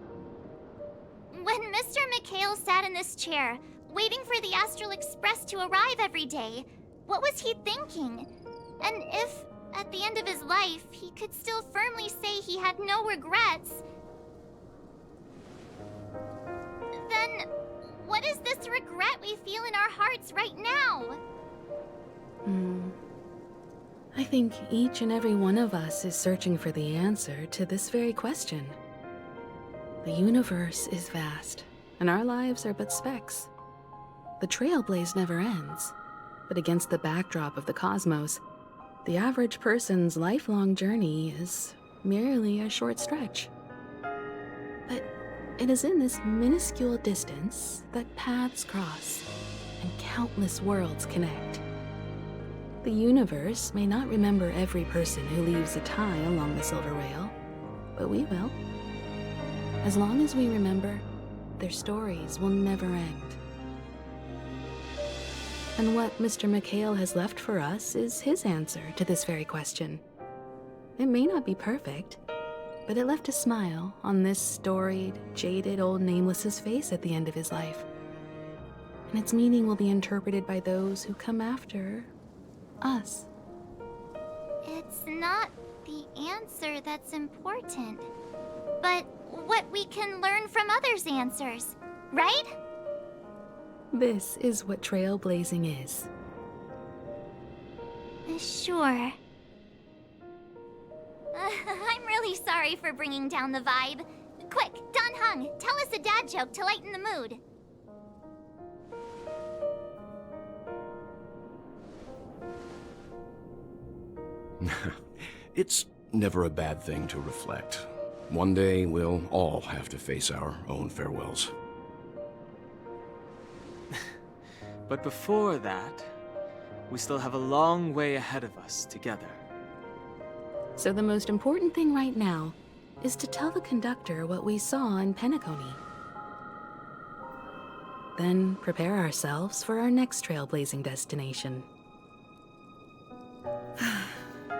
Speaker 9: When Mr. McHale sat in this chair, waiting for the Astral Express to arrive every day, what was he thinking? And if, at the end of his life, he could still firmly say he had no regrets, then what is this regret we feel in our hearts right now?
Speaker 11: I think each and every one of us is searching for the answer to this very question. The universe is vast, and our lives are but specks. The trailblaze never ends, but against the backdrop of the cosmos, the average person's lifelong journey is merely a short stretch. But it is in this minuscule distance that paths cross and countless worlds connect. The universe may not remember every person who leaves a tie along the silver rail, but we will. As long as we remember, their stories will never end. And what Mr. McHale has left for us is his answer to this very question. It may not be perfect, but it left a smile on this storied, jaded old Nameless's face at the end of his life. And its meaning will be interpreted by those who come after us.
Speaker 9: It's not the answer that's important, but what we can learn from others' answers, right?
Speaker 11: This is what trailblazing is.
Speaker 9: Sure. I'm really sorry for bringing down the vibe. Quick, Don Hung, tell us a dad joke to lighten the mood.
Speaker 12: It's never a bad thing to reflect. One day, we'll all have to face our own farewells.
Speaker 1: But before that, we still have a long way ahead of us together.
Speaker 11: So the most important thing right now is to tell the conductor what we saw in Penacony. Then prepare ourselves for our next trailblazing destination.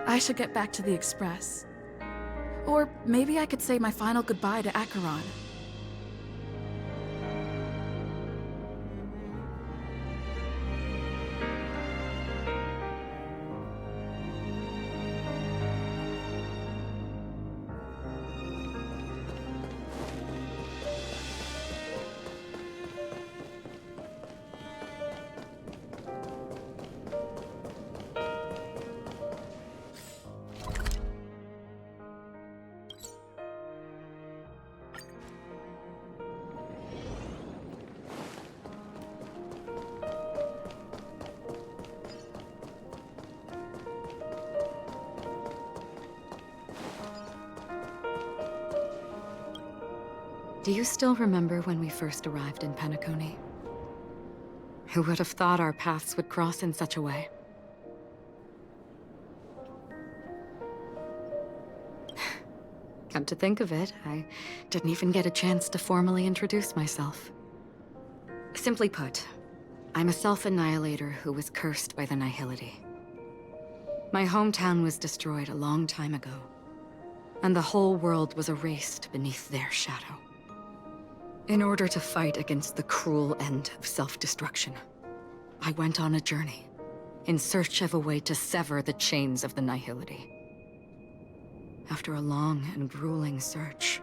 Speaker 5: I should get back to the Express. Or maybe I could say my final goodbye to Acheron.
Speaker 10: Do you still remember when we first arrived in Penacony? Who would have thought our paths would cross in such a way? Come to think of it, I didn't even get a chance to formally introduce myself. Simply put, I'm a self-annihilator who was cursed by the Nihility. My hometown was destroyed a long time ago, and the whole world was erased beneath their shadow. In order to fight against the cruel end of self-destruction, I went on a journey, in search of a way to sever the chains of the Nihility. After a long and grueling search,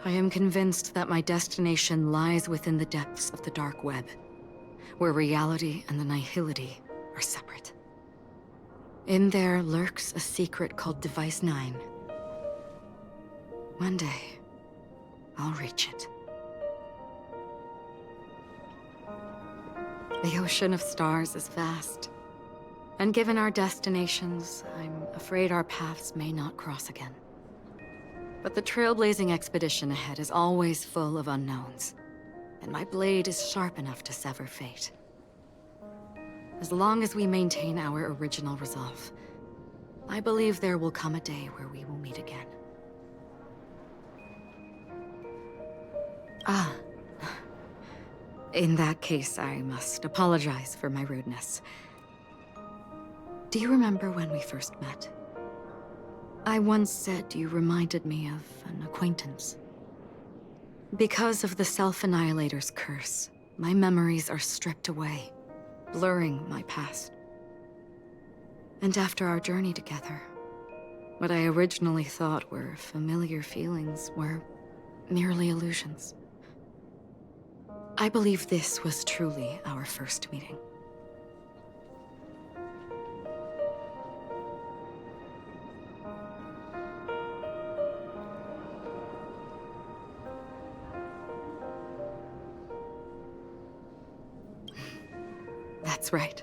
Speaker 10: I am convinced that my destination lies within the depths of the dark web, where reality and the Nihility are separate. In there lurks a secret called Device 9. One day, I'll reach it. The ocean of stars is vast, and given our destinations, I'm afraid our paths may not cross again. But the trailblazing expedition ahead is always full of unknowns. and my blade is sharp enough to sever fate. As long as we maintain our original resolve, I believe there will come a day where we will meet again. Ah. In that case, I must apologize for my rudeness. Do you remember when we first met? I once said you reminded me of an acquaintance. Because of the Self-Annihilator's curse, my memories are stripped away, blurring my past. And after our journey together, what I originally thought were familiar feelings were merely illusions. I believe this was truly our first meeting. That's right.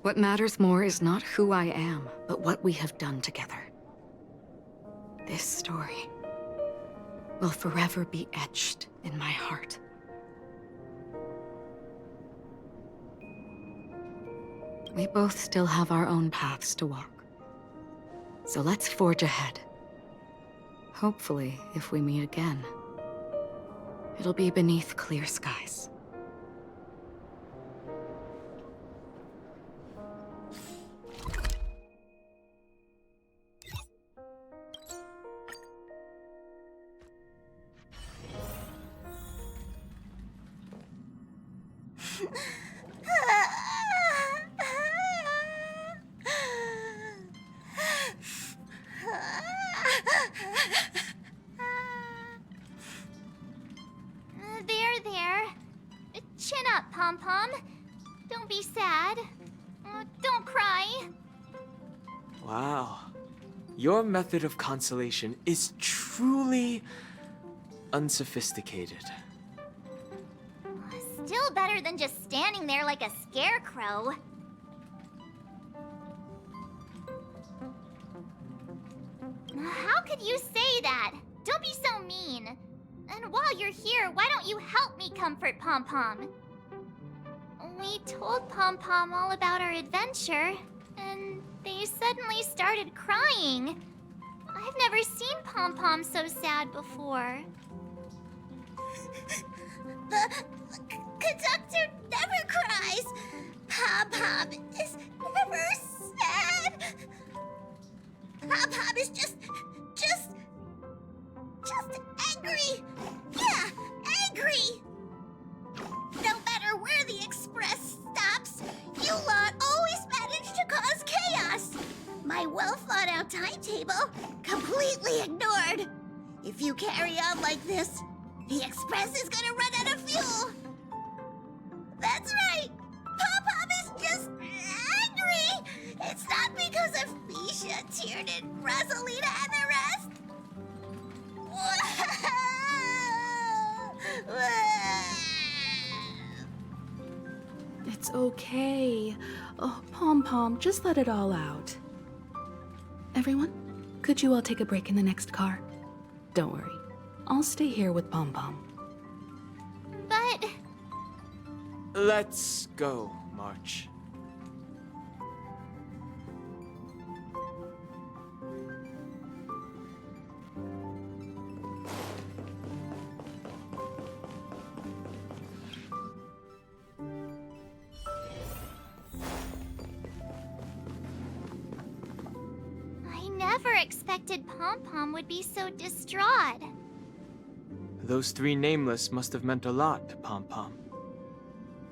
Speaker 10: What matters more is not who I am, but what we have done together. This story will forever be etched in my heart. We both still have our own paths to walk. So let's forge ahead. Hopefully, if we meet again, it'll be beneath clear skies.
Speaker 9: There. Chin up, Pom-Pom. Don't be sad. Don't cry.
Speaker 1: Wow. Your method of consolation is truly unsophisticated.
Speaker 9: Still better than just standing there like a scarecrow. How could you say that? Don't be so mean. And while you're here, why don't you help me comfort Pom-Pom? We told Pom-Pom all about our adventure, and they suddenly started crying. I've never seen Pom-Pom so sad before.
Speaker 13: The conductor never cries. Pom-Pom is never sad. Pom-Pom is just angry. Yeah, angry. No matter where the express stops, you lot always manage to cause chaos. My well-thought-out timetable completely ignored. If you carry on like this, the express is gonna run out of fuel. That's right. Pom-Pom is just angry. It's not because of Misha, Tiernan, Rosalina, and the rest.
Speaker 11: It's okay. Oh, Pom-Pom, just let it all out. Everyone, could you all take a break in the next car? Don't worry. I'll stay here with Pom-Pom.
Speaker 9: But...
Speaker 1: Let's go, March.
Speaker 9: I never expected Pom-Pom would be so distraught.
Speaker 1: Those three nameless must have meant a lot to Pom-Pom.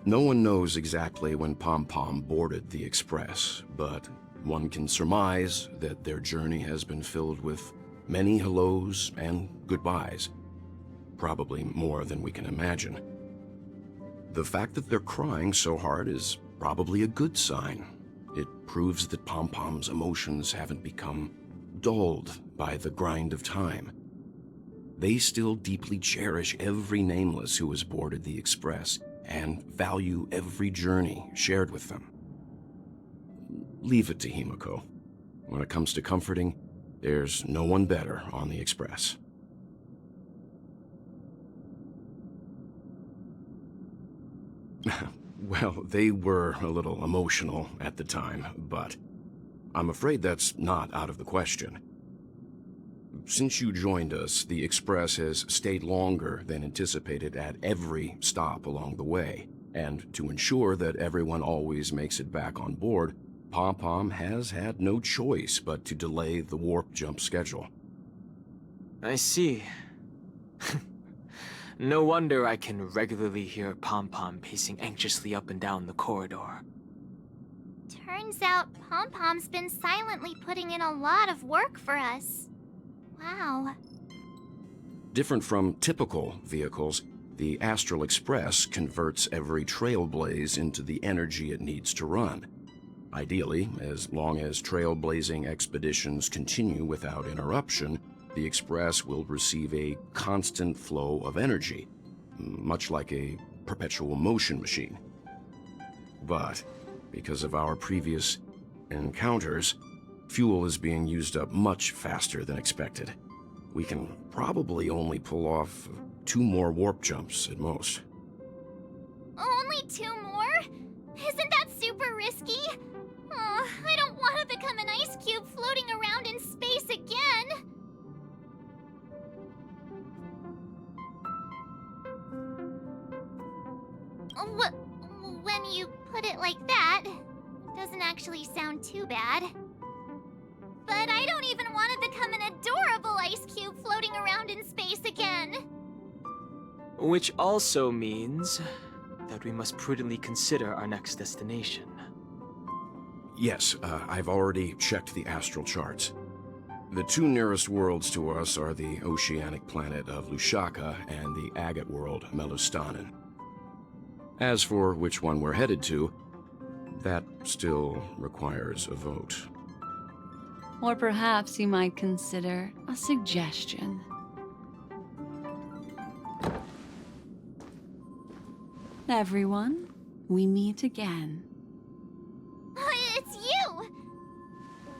Speaker 12: No one knows exactly when Pom-Pom boarded the Express, but one can surmise that their journey has been filled with many hellos and goodbyes. Probably more than we can imagine. The fact that they're crying so hard is probably a good sign. It proves that Pom-Pom's emotions haven't become dulled by the grind of time. They still deeply cherish every nameless who has boarded the Express and value every journey shared with them. Leave it to Himiko. When it comes to comforting, there's no one better on the Express. Well, they were a little emotional at the time, but I'm afraid that's not out of the question. Since you joined us, the Express has stayed longer than anticipated at every stop along the way, and to ensure that everyone always makes it back on board, Pom-Pom has had no choice but to delay the warp jump schedule.
Speaker 1: I see. No wonder I can regularly hear Pom-Pom pacing anxiously up and down the corridor.
Speaker 9: Turns out Pom-Pom's been silently putting in a lot of work for us. Wow.
Speaker 12: Different from typical vehicles, the Astral Express converts every trailblaze into the energy it needs to run. Ideally, as long as trailblazing expeditions continue without interruption, the Express will receive a constant flow of energy, much like a perpetual motion machine. But because of our previous encounters, fuel is being used up much faster than expected. We can probably only pull off 2 more warp jumps at most.
Speaker 9: Only 2 more? Isn't that super risky? Oh, I don't want to become an ice cube floating around in space again. When you put it like that, it doesn't actually sound too bad. But I don't even want to become an adorable ice cube floating around in space again.
Speaker 1: Which also means that we must prudently consider our next destination.
Speaker 12: Yes, I've already checked the astral charts. The 2 nearest worlds to us are the oceanic planet of Lushaka and the agate world, Melustanen. As for which one we're headed to, that still requires a vote.
Speaker 14: Or perhaps you might consider a suggestion. Everyone, we meet again.
Speaker 9: It's you!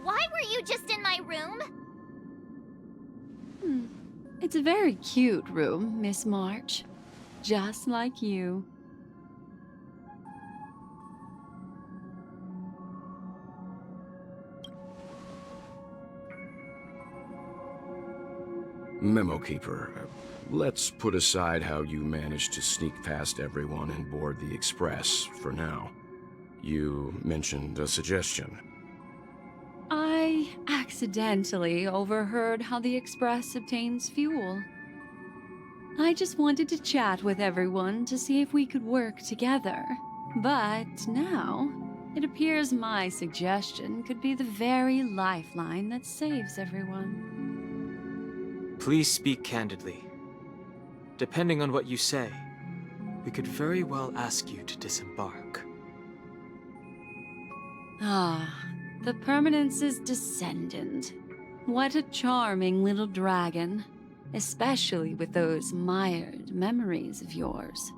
Speaker 9: Why were you just in my room?
Speaker 14: It's a very cute room, Miss March. Just like you.
Speaker 12: Memo Keeper, let's put aside how you managed to sneak past everyone and board the Express for now. You mentioned a suggestion.
Speaker 14: I accidentally overheard how the Express obtains fuel. I just wanted to chat with everyone to see if we could work together. But now, it appears my suggestion could be the very lifeline that saves everyone.
Speaker 1: Please speak candidly. Depending on what you say, we could very well ask you to disembark.
Speaker 14: Ah, the Permanence's descendant. What a charming little dragon, especially with those mired memories of yours.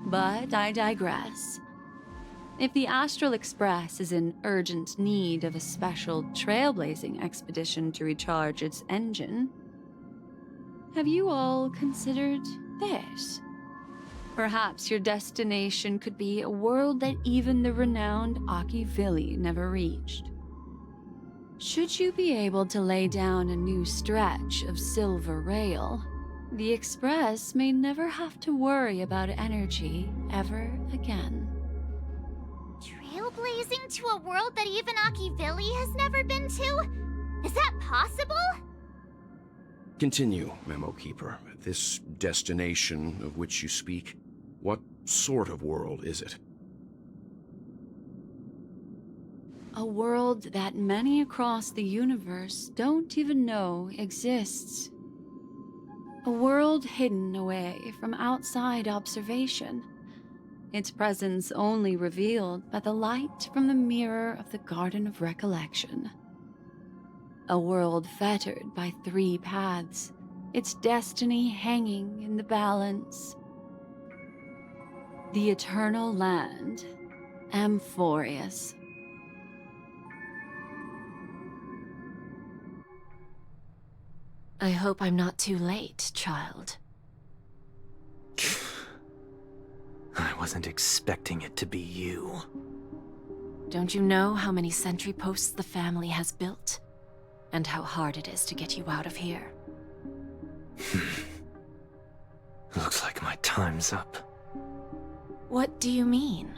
Speaker 14: But I digress. If the Astral Express is in urgent need of a special trailblazing expedition to recharge its engine, have you all considered this? Perhaps your destination could be a world that even the renowned Akivili never reached. Should you be able to lay down a new stretch of silver rail, the Express may never have to worry about energy ever again.
Speaker 9: Trailblazing to a world that even Akivili has never been to? Is that possible?
Speaker 12: Continue, Memo Keeper. This destination of which you speak, what sort of world is it?
Speaker 14: A world that many across the universe don't even know exists. A world hidden away from outside observation. Its presence only revealed by the light from the mirror of the Garden of Recollection. A world fettered by 3 paths, its destiny hanging in the balance. The Eternal Land, Amphorius.
Speaker 3: I hope I'm not too late, child.
Speaker 15: wasn't expecting it to be you.
Speaker 3: Don't you know how many sentry posts the family has built? And how hard it is to get you out of here?
Speaker 15: Looks like my time's up.
Speaker 3: What do you mean?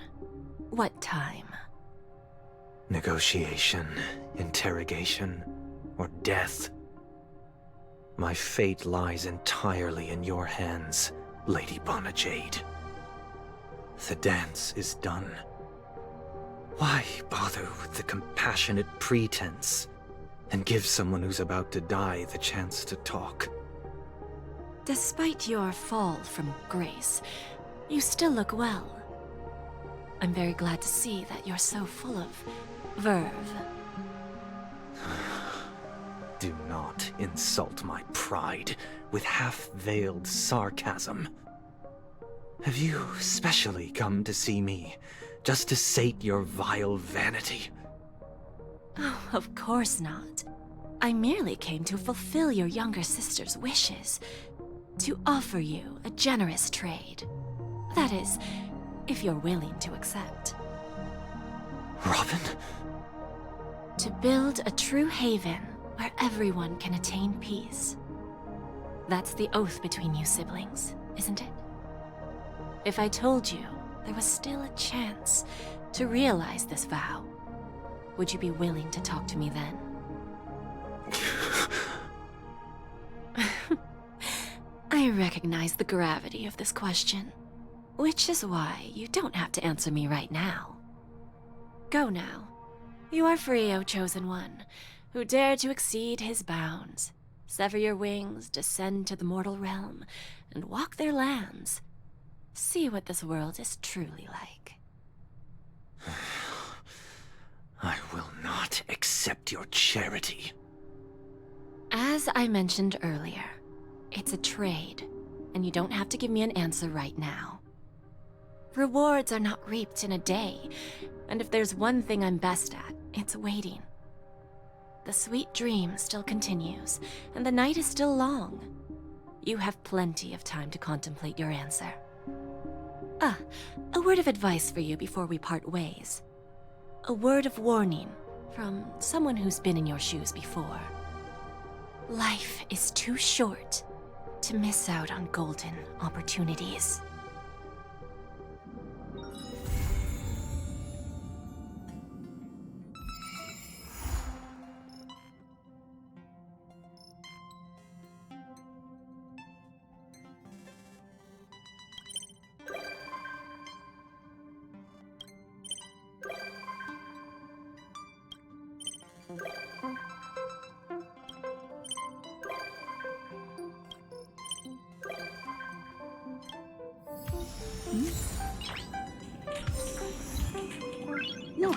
Speaker 3: What time?
Speaker 15: Negotiation, interrogation, or death. My fate lies entirely in your hands, Lady Bonajade. The dance is done. Why bother with the compassionate pretense and give someone who's about to die the chance to talk?
Speaker 3: Despite your fall from grace, you still look well. I'm very glad to see that you're so full of verve.
Speaker 15: Do not insult my pride with half-veiled sarcasm. Have you specially come to see me just to sate your vile vanity?
Speaker 3: Oh, of course not. I merely came to fulfill your younger sister's wishes. To offer you a generous trade. That is, if you're willing to accept.
Speaker 15: Robin?
Speaker 3: To build a true haven where everyone can attain peace. That's the oath between you siblings, isn't it? If I told you there was still a chance to realize this vow, would you be willing to talk to me then? I recognize the gravity of this question, which is why you don't have to answer me right now. Go now. You are free, O Chosen One, who dare to exceed his bounds, sever your wings, descend to the mortal realm, and walk their lands. See what this world is truly like.
Speaker 15: I will not accept your charity.
Speaker 3: As I mentioned earlier, it's a trade, and you don't have to give me an answer right now. Rewards are not reaped in a day, and if there's one thing I'm best at, it's waiting. The sweet dream still continues, and the night is still long. You have plenty of time to contemplate your answer. A word of advice for you before we part ways. A word of warning from someone who's been in your shoes before. Life is too short to miss out on golden opportunities.
Speaker 5: No.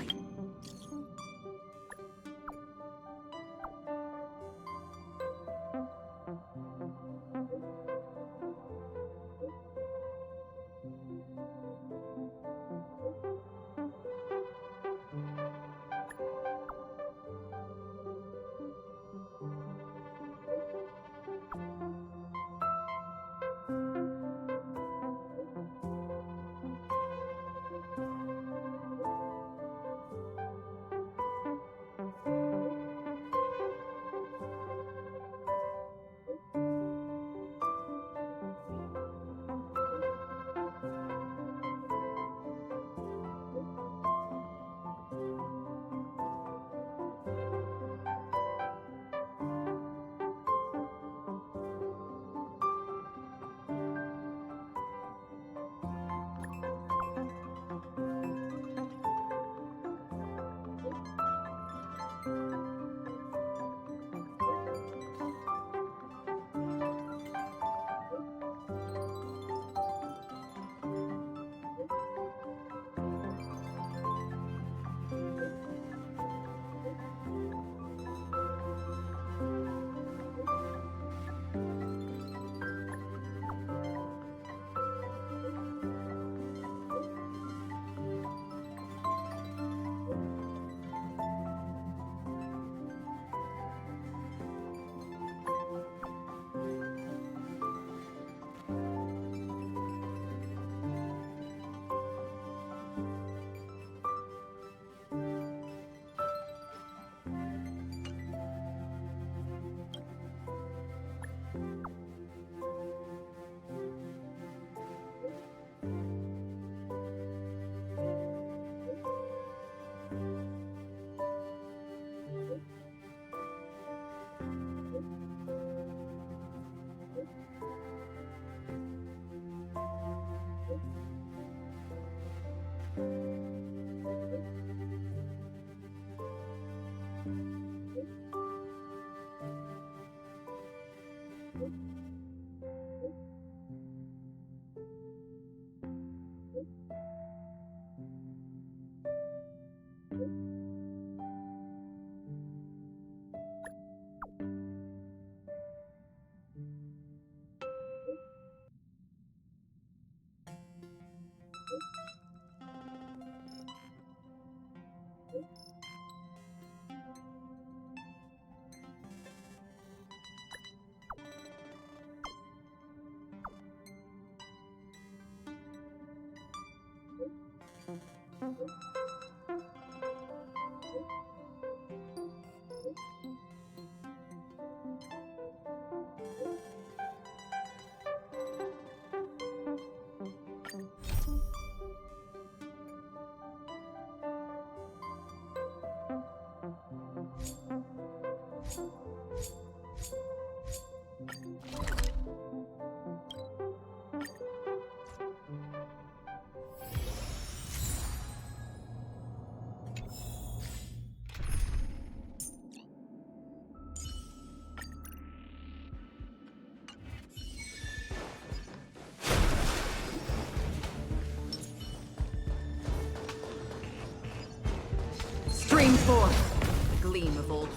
Speaker 16: Stream forth, the gleam of old.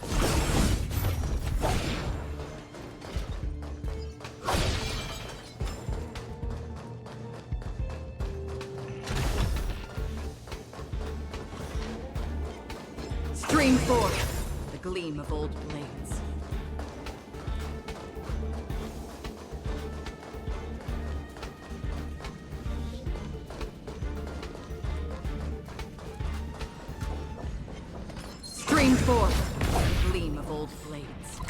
Speaker 16: Stream forth, the gleam of old blades. Stream forth, the gleam of old blades.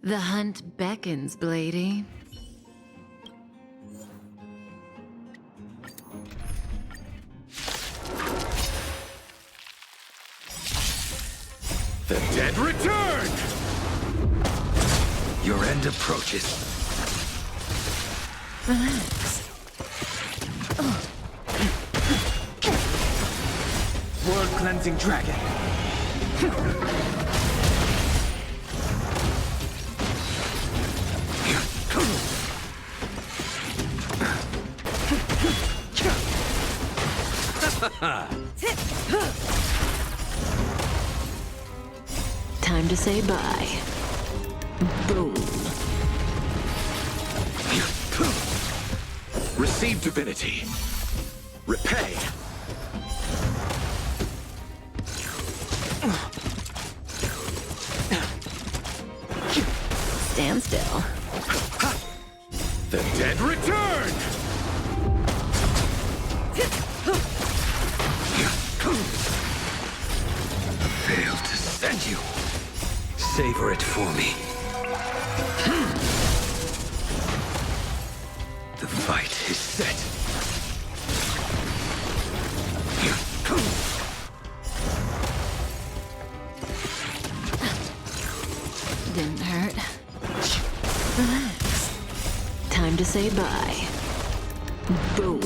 Speaker 4: The hunt beckons, Blady.
Speaker 17: The dead return!
Speaker 15: Your end approaches.
Speaker 4: Relax.
Speaker 1: World-cleansing dragon.
Speaker 4: Time to say bye. Boom.
Speaker 17: Receive divinity. Repay.
Speaker 4: Stand still.
Speaker 17: The dead return!
Speaker 15: Failed to send you. Savor it for me. The fight is set.
Speaker 4: Didn't hurt. Relax. Time to say bye. Boom.